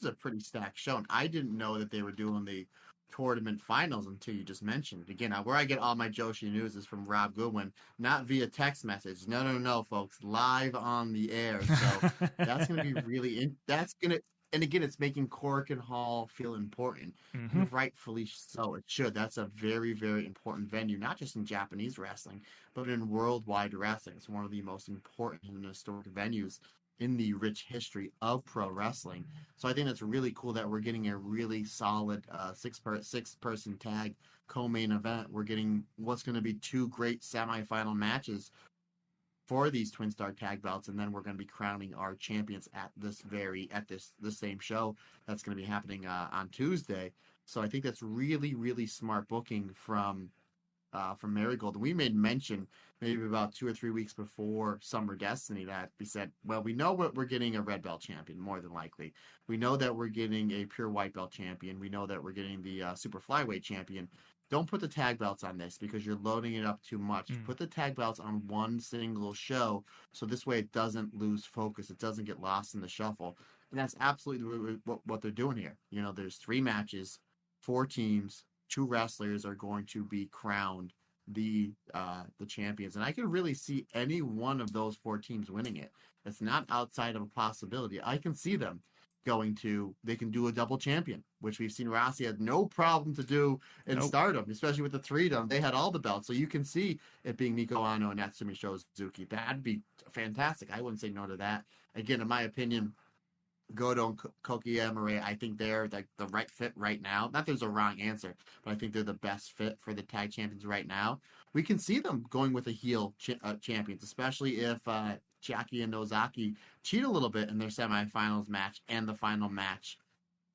a pretty stacked show. And I didn't know that they were doing the tournament finals until you just mentioned it. Again, where I get all my Joshi news is from Rob Goodwin, not via text message. No, folks, live on the air. So that's going to be really. That's going to. and again, it's making Korakuen Hall feel important, Mm-hmm. and rightfully so. It should. That's a very, very important venue, not just in Japanese wrestling, but in worldwide wrestling. It's one of the most important and historic venues in the rich history of pro wrestling. So I think that's really cool that we're getting a really solid six person tag co-main event. We're getting what's going to be two great semifinal matches for these Twin Star tag belts, and then we're going to be crowning our champions at the same show that's going to be happening on Tuesday. So I think that's really, really smart booking from Marigold. And we made mention maybe about 2 or 3 weeks before Summer Destiny that we said, well, we know what we're getting a red belt champion, more than likely. We know that we're getting a pure white belt champion. We know that we're getting the super flyweight champion. Don't put the tag belts on this because you're loading it up too much. Put the tag belts on one single show so this way it doesn't lose focus. It doesn't get lost in the shuffle. And that's absolutely what they're doing here. You know, there's 3 matches, 4 teams, 2 wrestlers are going to be crowned the champions, and I can really see any one of those 4 teams winning it. It's not outside of a possibility. I can see them they can do a double champion, which we've seen Rossi had no problem to do in Stardom, especially with the Freedom. They had all the belts, so you can see it being Miko Ano and Natsumi Shozuki. That'd be fantastic. I wouldn't say no to that. Again, in my opinion, Goto and Kokiyama, I think they're the right fit right now. Not there's a wrong answer, but I think they're the best fit for the tag champions right now. We can see them going with a heel champions, especially if Chiaki and Nozaki cheat a little bit in their semifinals match and the final match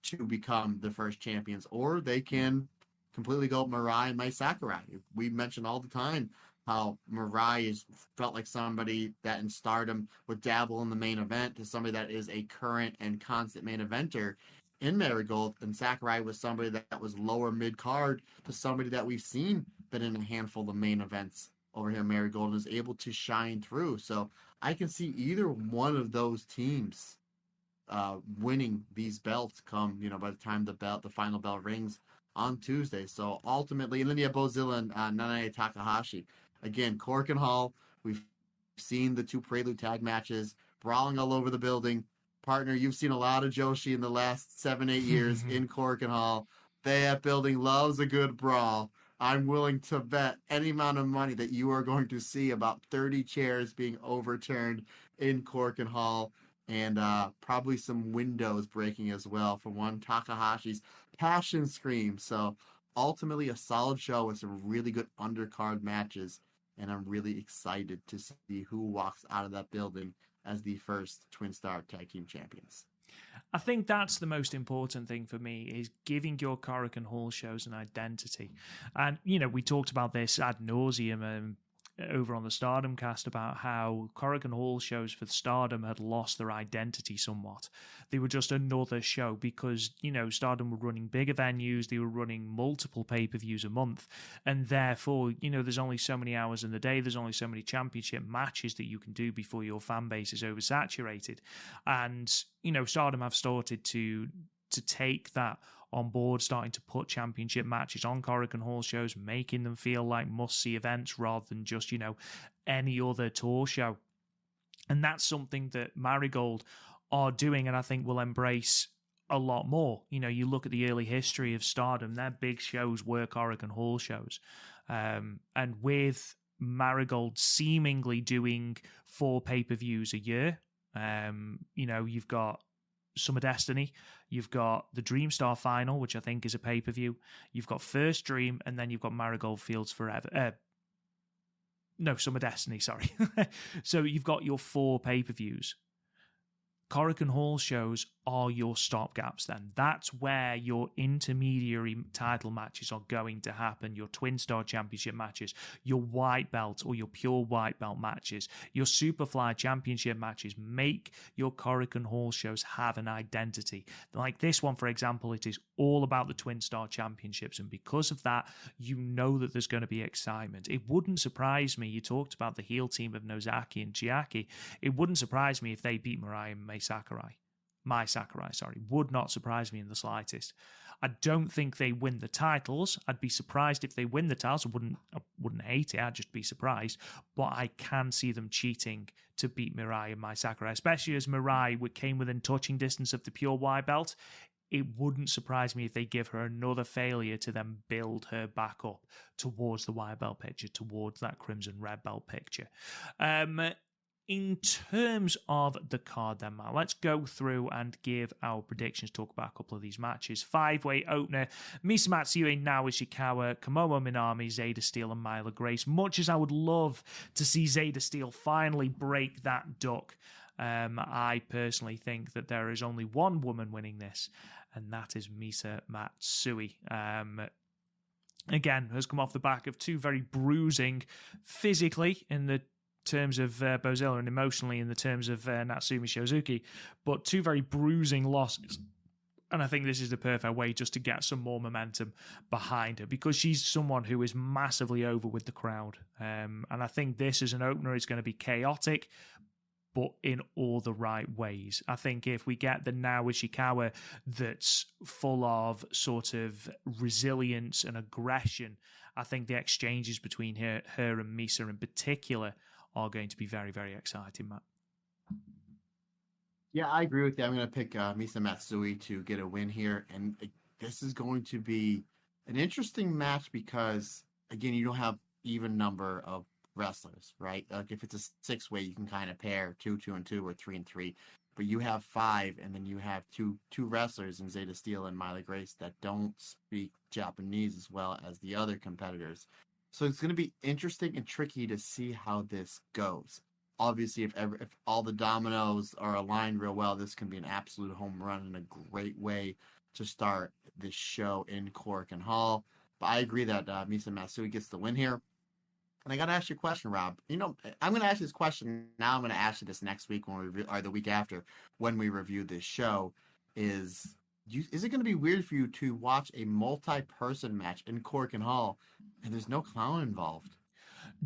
to become the first champions, or they can completely go Mirai and Mai Sakurai. We mention all the time how Mirai is felt like somebody that in Stardom would dabble in the main event to somebody that is a current and constant main eventer in Marigold, and Sakurai was somebody that was lower mid card to somebody that we've seen been in a handful of main events over here in Marigold and is able to shine through. So I can see either one of those teams winning these belts come, by the time the final bell rings on Tuesday. So ultimately, and then you have Bozilla and Nanae Takahashi. Again, Korakuen Hall, we've seen the 2 Prelude tag matches, brawling all over the building. Partner, you've seen a lot of Joshi in the last 7-8 years in Korakuen Hall. That building loves a good brawl. I'm willing to bet any amount of money that you are going to see about 30 chairs being overturned in Korakuen Hall, and probably some windows breaking as well from one Takahashi's passion scream. So ultimately a solid show with some really good undercard matches, and I'm really excited to see who walks out of that building as the first Twin Star Tag Team Champions. I think that's the most important thing for me, is giving your Korakuen Hall shows an identity. And, we talked about this ad nauseum over on the Stardom cast about how Korakuen Hall shows for Stardom had lost their identity somewhat. They were just another show because, Stardom were running bigger venues, they were running multiple pay-per-views a month, and therefore, there's only so many hours in the day, there's only so many championship matches that you can do before your fan base is oversaturated. And, Stardom have started to take that on board, starting to put championship matches on Korakuen Hall shows, making them feel like must-see events rather than just, any other tour show. And that's something that Marigold are doing, and I think will embrace a lot more. You look at the early history of Stardom, their big shows were Korakuen Hall shows. And with Marigold seemingly doing 4 pay-per-views a year, you've got Summer Destiny, you've got the Dreamstar final, which I think is a pay-per-view, you've got First Dream, and then you've got Marigold Fields Forever. Summer Destiny, sorry. So you've got your 4 pay-per-views. Korakuen Hall shows are your stopgaps then. That's where your intermediary title matches are going to happen, your Twin Star Championship matches, your white belt or your pure white belt matches, your Superfly Championship matches. Make your Korakuen Hall shows have an identity. Like this one, for example, it is all about the Twin Star Championships, and because of that, that there's going to be excitement. It wouldn't surprise me, you talked about the heel team of Nozaki and Chiaki, it wouldn't surprise me if they beat Mirai and Mai Sakurai, would not surprise me in the slightest. I don't think they win the titles. I'd be surprised if they win the titles. I wouldn't hate it. I'd just be surprised. But I can see them cheating to beat Mirai and Mai Sakurai, especially as Mirai came within touching distance of the pure white belt. It wouldn't surprise me if they give her another failure to then build her back up towards the white belt picture, towards that crimson red belt picture. In terms of the card then, Matt, let's go through and give our predictions, talk about a couple of these matches. 5-way opener, Misa Matsui, Naoya Ishikawa, Kamomo Minami, Zeta Steel and Myla Grace. Much as I would love to see Zeta Steel finally break that duck, I personally think that there is only one woman winning this, and that is Misa Matsui. Again, has come off the back of two very bruising physically in the terms of Bozilla and emotionally in the terms of Natsumi Shozuki, but two very bruising losses. And I think this is the perfect way just to get some more momentum behind her, because she's someone who is massively over with the crowd. And I think this as an opener is going to be chaotic, but in all the right ways. I think if we get the Naoya Ishikawa that's full of sort of resilience and aggression, I think the exchanges between her and Misa in particular are going to be very, very exciting, Matt. Yeah, I agree with you. I'm going to pick Misa Matsui to get a win here. And this is going to be an interesting match because, again, you don't have even number of wrestlers, right? Like if it's a 6-way, you can kind of pair 2, 2, and 2, or 3 and 3. But you have 5, and then you have two wrestlers in Zeta Steel and Myla Grace that don't speak Japanese as well as the other competitors. So it's going to be interesting and tricky to see how this goes. Obviously, if all the dominoes are aligned real well, this can be an absolute home run and a great way to start this show in Korakuen Hall. But I agree that Misa Matsui gets the win here. And I got to ask you a question, Rob. You know, I'm going to ask you this question now. I'm going to ask you this next week or the week after when we review this show. Is it going to be weird for you to watch a multi-person match in Korakuen Hall and there's no clown involved?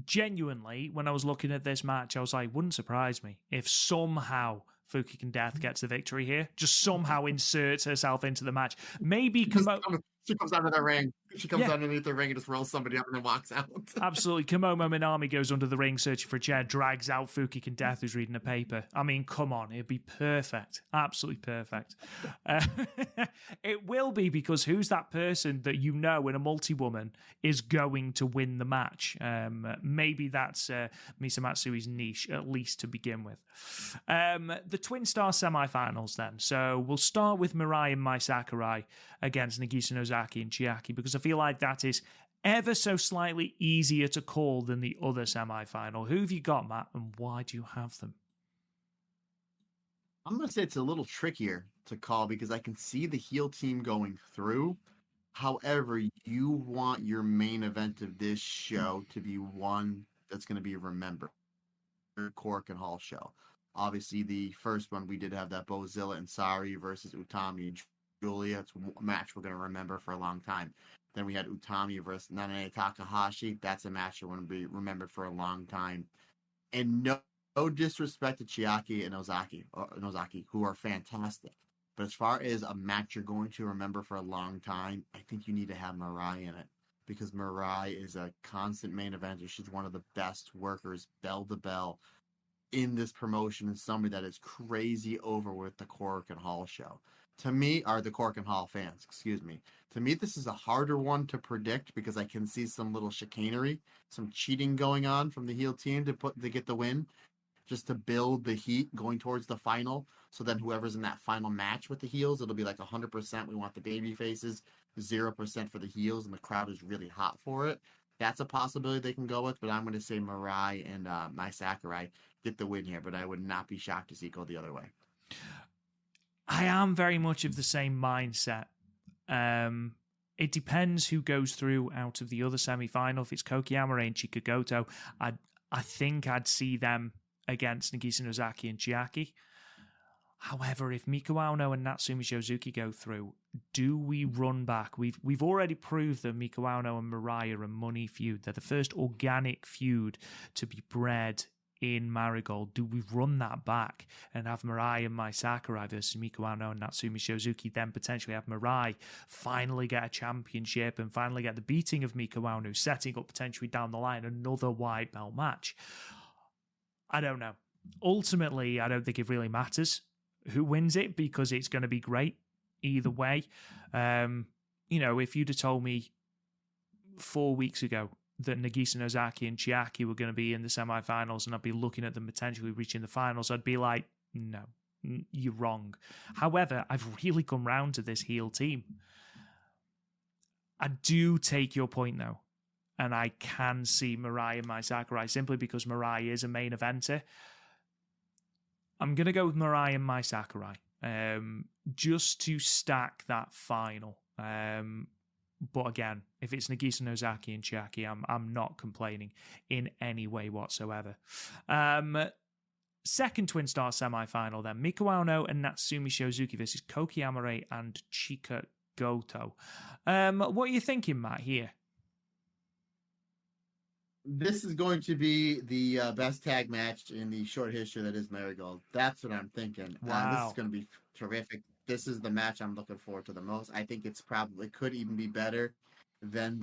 Genuinely, when I was looking at this match, I was like, wouldn't surprise me if somehow Fukigen Death gets the victory here. Just somehow inserts herself into the match. Maybe she comes out of the ring. She comes underneath the ring and just rolls somebody up and then walks out. Absolutely. Kamomo Minami goes under the ring searching for a chair, drags out Fukigen Death who's reading a paper. I mean, come on. It'd be perfect. Absolutely perfect. It will be, because who's that person that you know in a multi-woman is going to win the match? Maybe that's Misa Matsui's niche, at least to begin with. The Twin Star semi-finals then. So we'll start with Mirai and Mai Sakurai against Nagisa Nozaki and Chiaki, because I feel like that is ever so slightly easier to call than the other semi-final. Who have you got, Matt, and why do you have them? I'm going to say it's a little trickier to call because I can see the heel team going through. However, you want your main event of this show to be one that's going to be remembered. Korakuen Hall show. Obviously, the first one we did have that Bozilla and Sari versus Utami and Julia. It's a match we're going to remember for a long time. Then we had Utami versus Nanae Takahashi. That's a match that will be remembered for a long time. And no disrespect to Chiaki and Nozaki, who are fantastic. But as far as a match you're going to remember for a long time, I think you need to have Mirai in it. Because Mirai is a constant main eventer. She's one of the best workers, bell to bell, in this promotion, and somebody that is crazy over with the Korakuen Hall show. To me, are the Korakuen Hall fans, excuse me. To me, this is a harder one to predict because I can see some little chicanery, some cheating going on from the heel team to get the win, just to build the heat going towards the final. So then whoever's in that final match with the heels, it'll be like 100%. We want the baby faces, 0% for the heels, and the crowd is really hot for it. That's a possibility they can go with, but I'm going to say Mirai and Mai Sakurai get the win here, but I would not be shocked to see it go the other way. I am very much of the same mindset. It depends who goes through out of the other semi-final. If it's Kokiyama and Chikagoto, I think I'd see them against Nagisa Nozaki and Chiaki. However, if Miko Ueno and Natsumi Shozuki go through, do we run back? We've already proved that Miko Ueno and Mirai are a money feud. They're the first organic feud to be bred in Marigold? Do we run that back and have Mirai and Mai Sakurai versus Miko Ano and Natsumi Shozuki, then potentially have Mirai finally get a championship and finally get the beating of Miko Ano, setting up potentially down the line another white belt match? I don't know. Ultimately, I don't think it really matters who wins it, because it's going to be great either way. If you'd have told me 4 weeks ago that Nagisa Nozaki and Chiaki were going to be in the semifinals and I'd be looking at them potentially reaching the finals, I'd be like, no, you're wrong. However, I've really come round to this heel team. I do take your point, though, and I can see Mirai and Mai Sakurai simply because Mirai is a main eventer. I'm going to go with Mirai and Mai Sakurai just to stack that final. But again, if it's Nagisa Nozaki and Chiaki, I'm not complaining in any way whatsoever. Second Twin Star semi-final then. Miko Ano and Natsumi Shozuki versus Koki Amare and Chika Goto. What are you thinking, Matt, here? This is going to be the best tag match in the short history that is Marigold. That's what I'm thinking. Wow. This is going to be terrific. This is the match I'm looking forward to the most. I think it could even be better than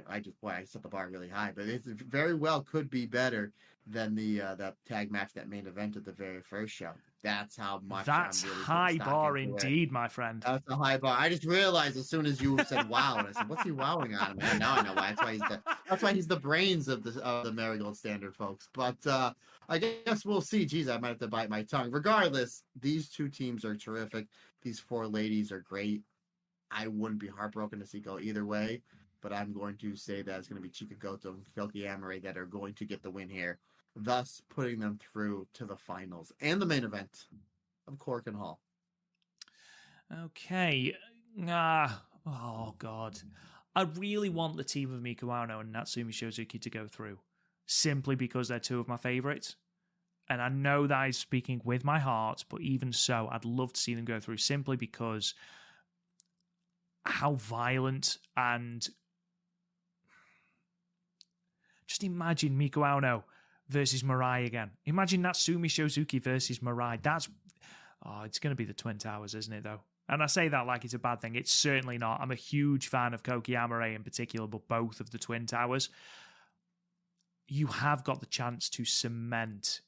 I set the bar really high, but it very well could be better than that tag match, that main event at the very first show. That's how much. That's really high bar indeed, my friend. That's a high bar. I just realized as soon as you said "wow," and I said, "What's he wowing on?" And now I know why. That's why he's the brains of the Marigold Standard, folks. But I guess we'll see. Geez, I might have to bite my tongue. Regardless, these two teams are terrific. These four ladies are great. I wouldn't be heartbroken to see go either way, but I'm going to say that it's going to be Chika Goto and Koki Amare that are going to get the win here, thus putting them through to the finals and the main event of Korakuen Hall. Okay. Oh, God. I really want the team of Miko Ano and Natsumi Shozuki to go through, simply because they're two of my favorites. And I know that is speaking with my heart, but even so, I'd love to see them go through simply because how violent and... Just imagine Miko Ano versus Mirai again. Imagine Natsumi Shozuki versus Mirai. It's going to be the Twin Towers, isn't it, though? And I say that like it's a bad thing. It's certainly not. I'm a huge fan of Koki Amare in particular, but both of the Twin Towers. You have got the chance to cement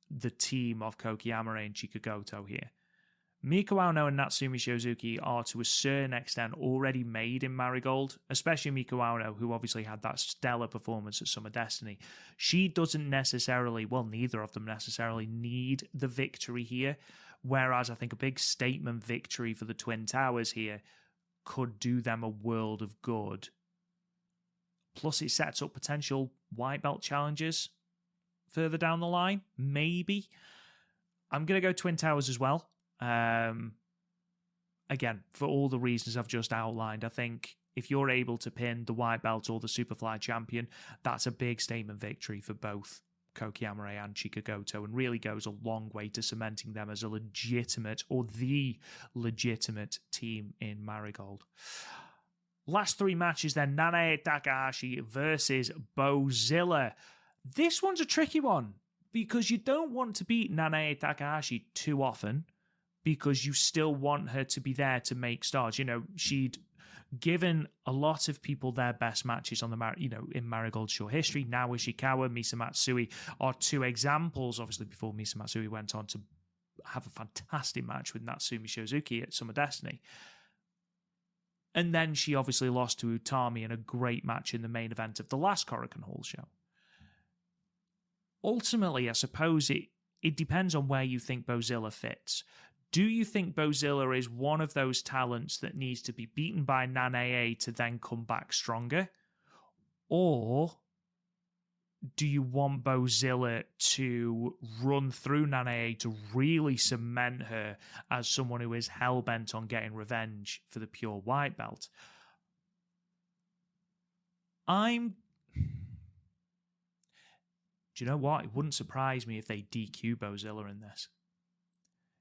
the team of Koki Amare and Chika Goto here. Miko Ano and Natsumi Shozuki are to a certain extent already made in Marigold, especially Miko Ano, who obviously had that stellar performance at Summer Destiny. She doesn't necessarily, neither of them necessarily need the victory here, whereas I think a big statement victory for the Twin Towers here could do them a world of good. Plus it sets up potential white belt challenges further down the line, maybe. I'm going to go Twin Towers as well. Again, for all the reasons I've just outlined, I think if you're able to pin the white belt or the Superfly champion, that's a big statement victory for both Koki Amare and Chika Goto, and really goes a long way to cementing them as a legitimate, or the legitimate team in Marigold. Last three matches then, Nanae Takahashi versus Bozilla. This one's a tricky one, because you don't want to beat Nanae Takahashi too often, because you still want her to be there to make stars. She'd given a lot of people their best matches on in Marigold's short history. Now Ishikawa, Misa Matsui are two examples, obviously, before Misa Matsui went on to have a fantastic match with Natsumi Shozuki at Summer Destiny. And then she obviously lost to Utami in a great match in the main event of the last Korakuen Hall show. Ultimately, I suppose it depends on where you think Bozilla fits. Do you think Bozilla is one of those talents that needs to be beaten by Nanae to then come back stronger? Or do you want Bozilla to run through Nanae to really cement her as someone who is hell-bent on getting revenge for the pure white belt? Do you know what? It wouldn't surprise me if they DQ Bozilla in this.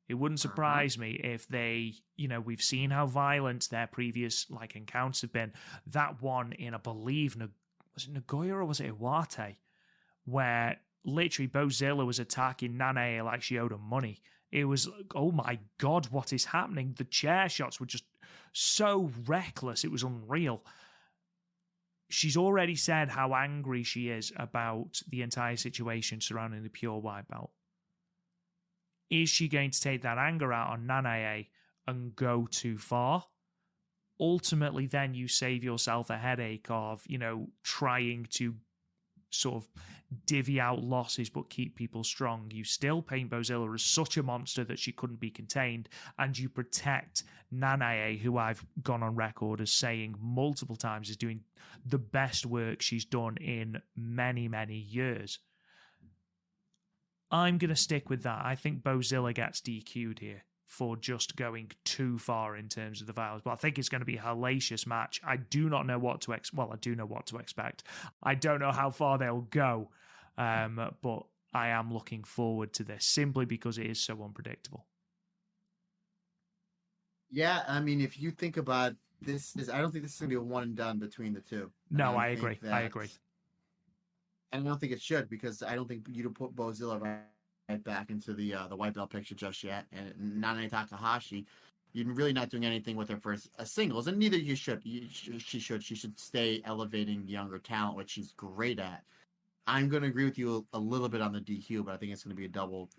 It wouldn't surprise me if they, we've seen how violent their previous encounters have been. That one in, I believe, was it Nagoya or was it Iwate? Where literally Bozilla was attacking Nanae like she owed her money. It was, oh my God, what is happening? The chair shots were just so reckless. It was unreal. She's already said how angry she is about the entire situation surrounding the pure white belt. Is she going to take that anger out on Nanae and go too far? Ultimately, then you save yourself a headache of, trying to sort of divvy out losses but keep people strong. You still paint Bozilla as such a monster that she couldn't be contained, and you protect Nanae, who I've gone on record as saying multiple times is doing the best work she's done in many, many years. I'm going to stick with that. I think Bozilla gets DQ'd here for just going too far in terms of the violence. But I think it's going to be a hellacious match. I do not know what to expect. Well, I do know what to expect. I don't know how far they'll go. But I am looking forward to this simply because it is so unpredictable. Yeah, I mean, if you think about this, I don't think this is going to be a one and done between the two. No, I agree. I agree. And I don't think it should, because I don't think you to put Bozilla right back into the white belt picture just yet. And Nanae Takahashi, you're really not doing anything with her for a singles, and neither you should. She should stay elevating younger talent, which she's great at. I'm going to agree with you a little bit on the DQ, but I think it's going to be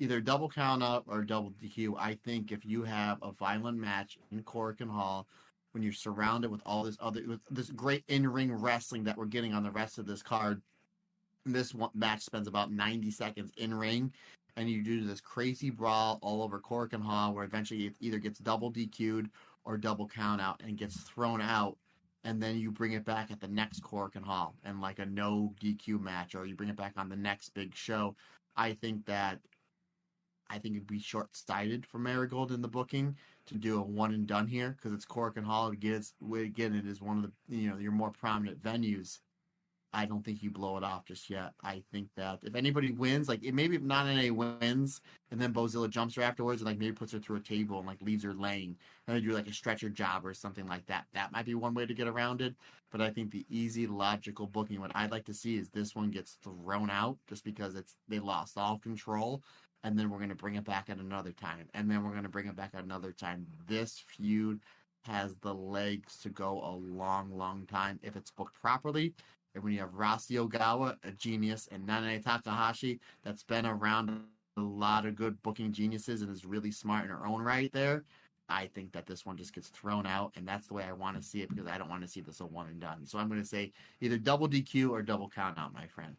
either double count out or double DQ. I think if you have a violent match in Korakuen Hall, when you're surrounded with all with this great in-ring wrestling that we're getting on the rest of this card, this match spends about 90 seconds in ring, and you do this crazy brawl all over Korakuen Hall, where eventually it either gets double DQ'd or double count out and gets thrown out, and then you bring it back at the next Korakuen Hall and like a no DQ match, or you bring it back on the next big show. I think it'd be short-sighted for Marigold in the booking to do a one and done here, because it's Korakuen Hall. Again, it is one of the your more prominent venues. I don't think you blow it off just yet. I think that if anybody wins, maybe if Nanae wins and then Bozilla jumps her afterwards and maybe puts her through a table and leaves her laying, and they do a stretcher job or something like that. That might be one way to get around it. But I think the easy, logical booking, what I'd like to see is this one gets thrown out just because they lost all control, and then we're going to bring it back at another time, and then we're going to bring it back at another time. This feud has the legs to go a long, long time if it's booked properly. And when you have Rasi Ogawa, a genius, and Nanae Takahashi, that's been around a lot of good booking geniuses and is really smart in her own right there, I think that this one just gets thrown out, and that's the way I want to see it, because I don't want to see this a one and done. So I'm going to say either double DQ or double count out, my friend.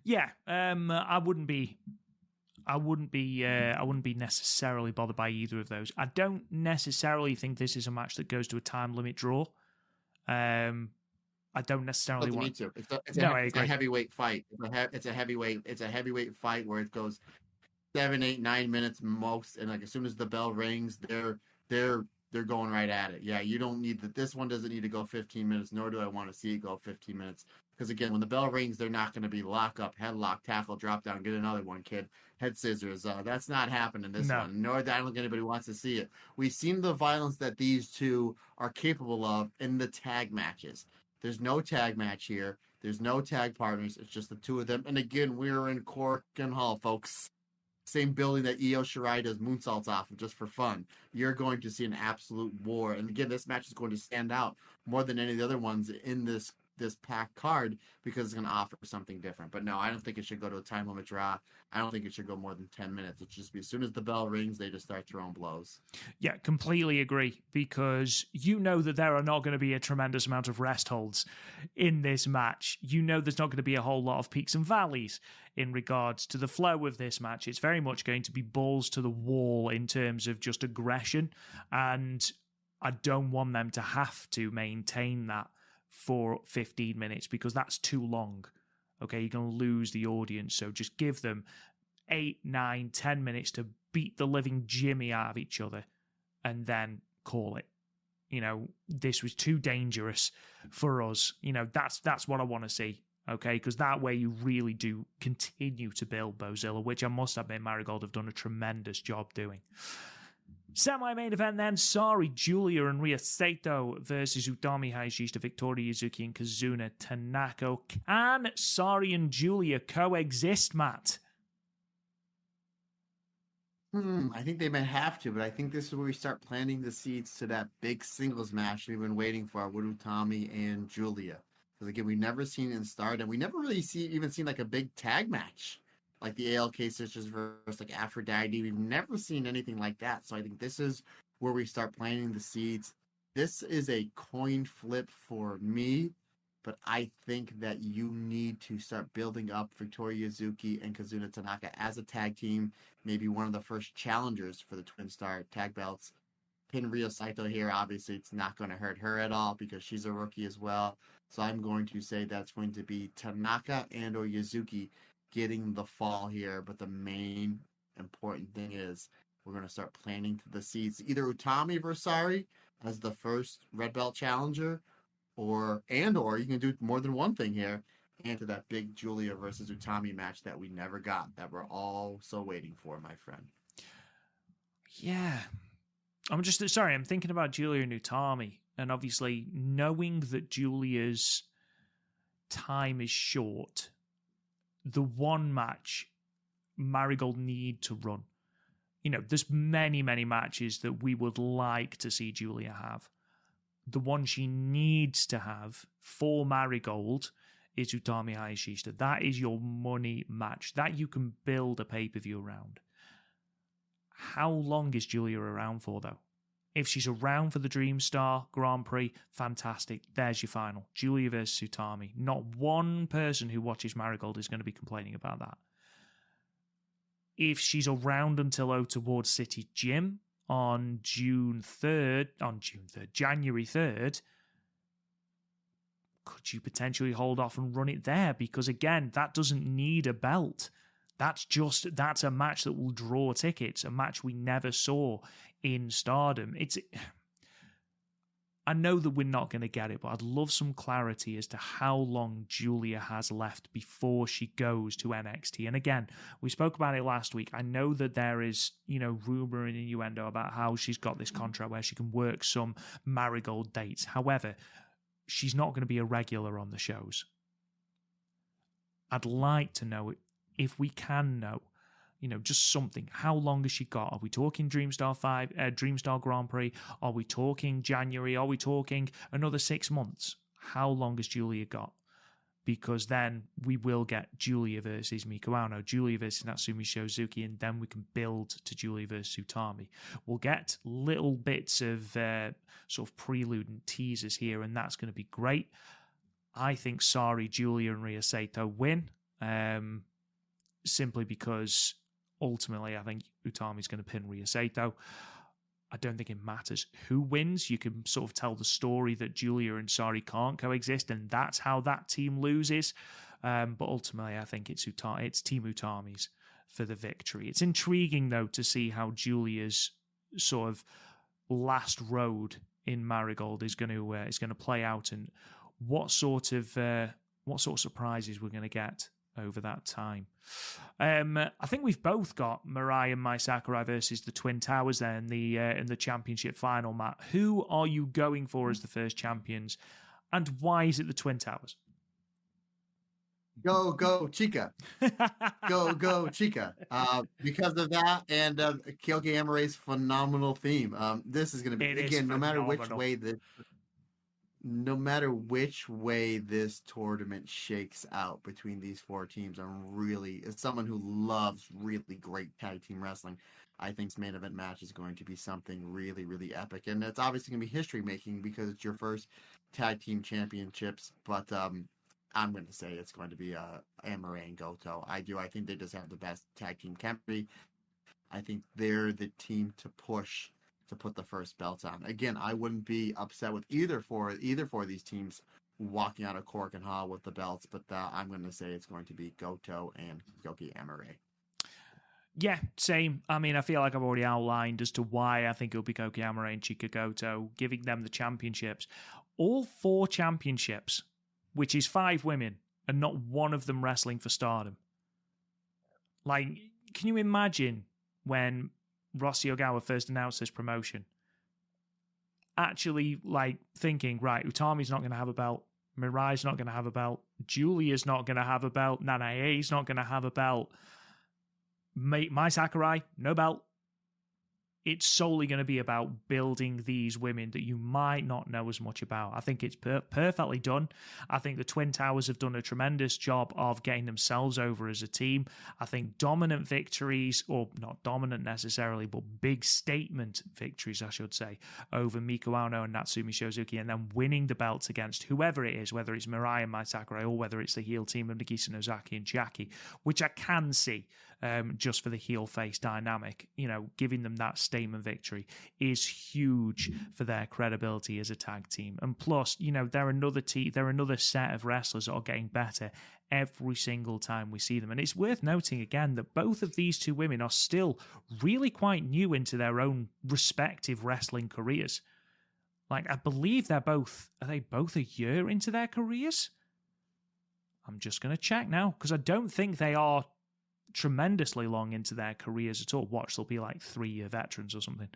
Yeah, I wouldn't be necessarily bothered by either of those. I don't necessarily think this is a match that goes to a time limit draw. I don't necessarily want to. It's a heavyweight fight. It's a heavyweight fight where it goes 7, 8, 9 minutes most, and as soon as the bell rings, they're going right at it. Yeah, you don't need that. This one doesn't need to go 15 minutes, nor do I want to see it go 15 minutes. Because again, when the bell rings, they're not going to be lock up, headlock, tackle, drop down, get another one, kid, head scissors. That's not happening this one. Nor I don't think anybody wants to see it. We've seen the violence that these two are capable of in the tag matches. There's no tag match here. There's no tag partners. It's just the two of them. And again, we're in Korakuen Hall, folks. Same building that Io Shirai does moonsaults off of just for fun. You're going to see an absolute war. And again, this match is going to stand out more than any of the other ones in this packed card, because it's going to offer something different. But no, I don't think it should go to a time limit draw. I don't think it should go more than 10 minutes. It should just be as soon as the bell rings, they just start throwing blows. Yeah, completely agree, because that there are not going to be a tremendous amount of rest holds in this match. There's not going to be a whole lot of peaks and valleys in regards to the flow of this match. It's very much going to be balls to the wall in terms of just aggression, and I don't want them to have to maintain that for 15 minutes, because that's too long. Okay, you're going to lose the audience. So just give them 8, 9, 10 minutes to beat the living Jimmy out of each other and then call it. This was too dangerous for us. That's what I want to see. Okay, because that way you really do continue to build Bozilla, which I must admit Marigold have done a tremendous job doing. Semi-main event then, Sari, Julia, and Rea Sato versus Utami Hayashishita, Victoria Yuzuki, and Kizuna Tanaka. Can Sari and Julia coexist, Matt? I think they might have to, but I think this is where we start planting the seeds to that big singles match we've been waiting for with Utami and Julia. Because again, we've never seen it in Stardom. We never really even seen like a big tag match, like the ALK sisters versus like Aphrodite. We've never seen anything like that. So I think this is where we start planting the seeds. This is a coin flip for me, but I think that you need to start building up Victoria Yuzuki and Kizuna Tanaka as a tag team, maybe one of the first challengers for the Twinstar tag belts. Pin Rea Sato here, obviously it's not going to hurt her at all because she's a rookie as well. So I'm going to say that's going to be Tanaka and or Yuzuki getting the fall here. But the main important thing is we're going to start planting the seeds. Either Utami Versari as the first red belt challenger, or you can do more than one thing here, and to that big Julia versus Utami match that we never got, that we're all so waiting for, my friend. Yeah. I'm thinking about Julia and Utami, and obviously knowing that Julia's time is short, the one match Marigold need to run. There's many, many matches that we would like to see Julia have. The one she needs to have for Marigold is Utami Hayashishita. That is your money match. That you can build a pay-per-view around. How long is Julia around for, though? If she's around for the Dreamstar Grand Prix, fantastic. There's your final. Julia versus Utami. Not one person who watches Marigold is going to be complaining about that. If she's around until Otaward City Gym on January 3rd, could you potentially hold off and run it there? Because again, that doesn't need a belt. That's a match that will draw tickets, a match we never saw in Stardom. I know that we're not going to get it, but I'd love some clarity as to how long Julia has left before she goes to NXT. And again, we spoke about it last week. I know that there is, rumor and innuendo about how she's got this contract where she can work some Marigold dates. However, she's not going to be a regular on the shows. I'd like to know it, if we can know, just something. How long has she got? Are we talking Dreamstar Grand Prix? Are we talking January? Are we talking another 6 months? How long has Julia got? Because then we will get Julia versus Miku Ano, Julia versus Natsumi Shozuki, and then we can build to Julia versus Utami. We'll get little bits of sort of prelude and teasers here, and that's going to be great. I think Sari, Julia, and Rea Sato win. Simply because ultimately I think Utami's going to pin Rea Sato. I don't think it matters who wins. You can sort of tell the story that Julia and Sari can't coexist, and that's how that team loses. But ultimately, I think it's Team Utami's for the victory. It's intriguing, though, to see how Julia's sort of last road in Marigold is going to play out, and what sort of surprises we're going to get over that time. I think we've both got Mirai and Mai Sakurai versus the Twin Towers there in the championship final, Matt. Who are you going for as the first champions, and why is it the Twin Towers? Go Chica. Go Chica. Because of that and Kyoki Amare's phenomenal theme. This is going to be, again, no matter which way this tournament shakes out between these four teams, as someone who loves really great tag team wrestling, I think this main event match is going to be something really, really epic. And it's obviously going to be history making because it's your first tag team championships. But I'm going to say it's going to be Amare and Goto. I think they just have the best tag team chemistry. I think they're the team to push to put the first belts on. Again, I wouldn't be upset with either for these teams walking out of Korakuen Hall with the belts, but I'm going to say it's going to be Goto and Kyoki Amare. Yeah, same. I mean, I feel like I've already outlined as to why I think it'll be Kyoki Amare and Chika Goto, giving them the championships. All 4 championships, which is 5 women, and not one of them wrestling for Stardom. Like, can you imagine when Rossi Ogawa first announced this promotion, actually like thinking, right, Utami's not going to have a belt, Mirai's not going to have a belt, Julia's not going to have a belt, Nanae's not going to have a belt, Mai Sakurai, no belt, it's solely going to be about building these women that you might not know as much about. I think it's perfectly done. I think the Twin Towers have done a tremendous job of getting themselves over as a team. I think dominant victories, or not dominant necessarily, but big statement victories, I should say, over Miku Ano and Natsumi Shozuki, and then winning the belts against whoever it is, whether it's Mirai and Mai Sakurai or whether it's the heel team of Nagisa Nozaki and Jackie, which I can see just for the heel-face dynamic. Giving them that statement victory is huge for their credibility as a tag team. And plus, they're another set of wrestlers that are getting better every single time we see them. And it's worth noting again that both of these two women are still really quite new into their own respective wrestling careers. Like, I believe are they both a year into their careers? I'm just going to check now, because I don't think they are tremendously long into their careers at all. Watch, they'll be like 3-year veterans or something.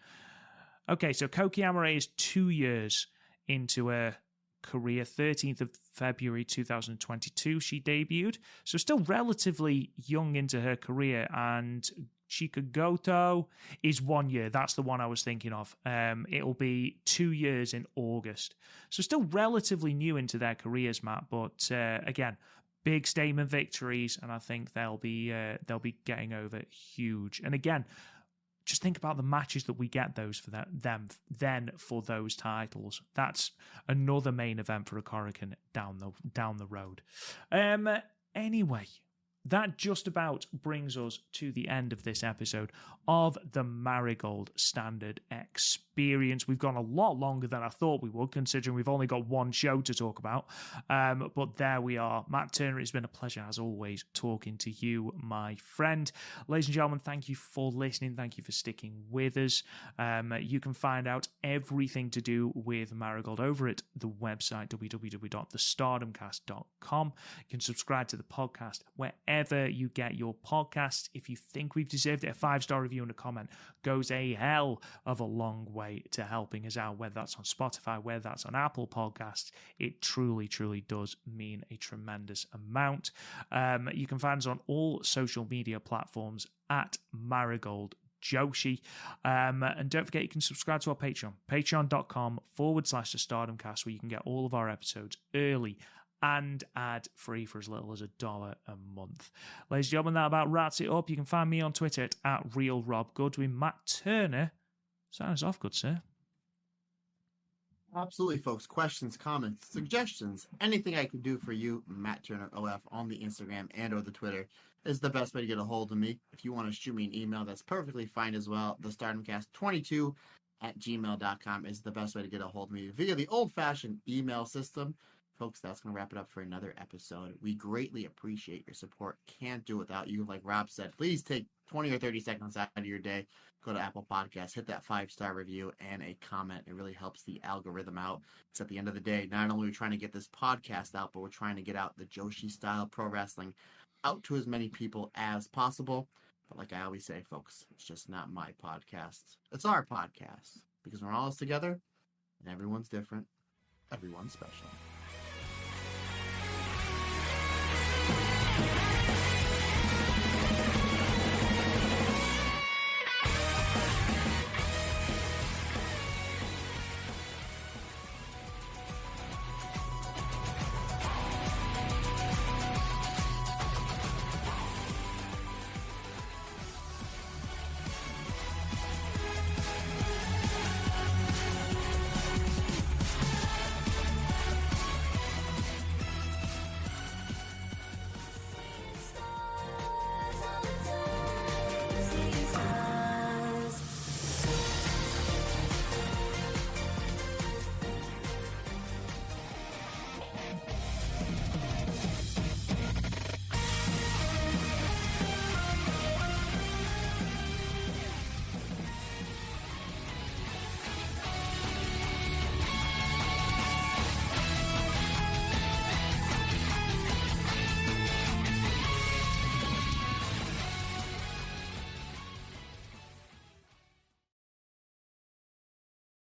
Okay, so Koki Amore is 2 years into her career. 13th of February 2022 she debuted, so still relatively young into her career. And Chika Goto is 1 year. That's the one I was thinking of. It'll be 2 years in August, so still relatively new into their careers, Matt. But again, big statement victories, and I think they'll be getting over huge. And again, just think about the matches that we get those for them then for those titles. That's another main event for a Korakuen down the road. Anyway, that just about brings us to the end of this episode of the Marigold Standard Experience. We've gone a lot longer than I thought we would, considering we've only got one show to talk about. But there we are. Matt Turner, it's been a pleasure, as always, talking to you, my friend. Ladies and gentlemen, thank you for listening. Thank you for sticking with us. You can find out everything to do with Marigold over at the website, www.thestardomcast.com. You can subscribe to the podcast wherever you get your podcasts. If you think we've deserved it, a 5-star review and a comment goes a hell of a long way to helping us out, whether that's on Spotify, whether that's on Apple Podcasts. It truly, truly does mean a tremendous amount. You can find us on all social media platforms at Marigold Joshi. And don't forget, you can subscribe to our Patreon, patreon.com/the Stardomcast, where you can get all of our episodes early and ad-free for as little as $1 a month. Ladies and gentlemen, that about wraps it up. You can find me on Twitter at RealRobGoodwin. Matt Turner, sign us off, good sir. Absolutely, folks. Questions, comments, suggestions, anything I can do for you, Matt Turner OF, on the Instagram and or the Twitter is the best way to get a hold of me. If you want to shoot me an email, that's perfectly fine as well. thestardomcast22@gmail.com is the best way to get a hold of me via the old-fashioned email system. Folks, that's going to wrap it up for another episode. We greatly appreciate your support. Can't do it without you. Like Rob said, please take 20 or 30 seconds out of your day. Go to Apple Podcasts, hit that 5-star review and a comment. It really helps the algorithm out. Because at the end of the day, not only are we trying to get this podcast out, but we're trying to get out the Joshi-style pro wrestling out to as many people as possible. But like I always say, folks, it's just not my podcast. It's our podcast. Because we're all together, and everyone's different. Everyone's special.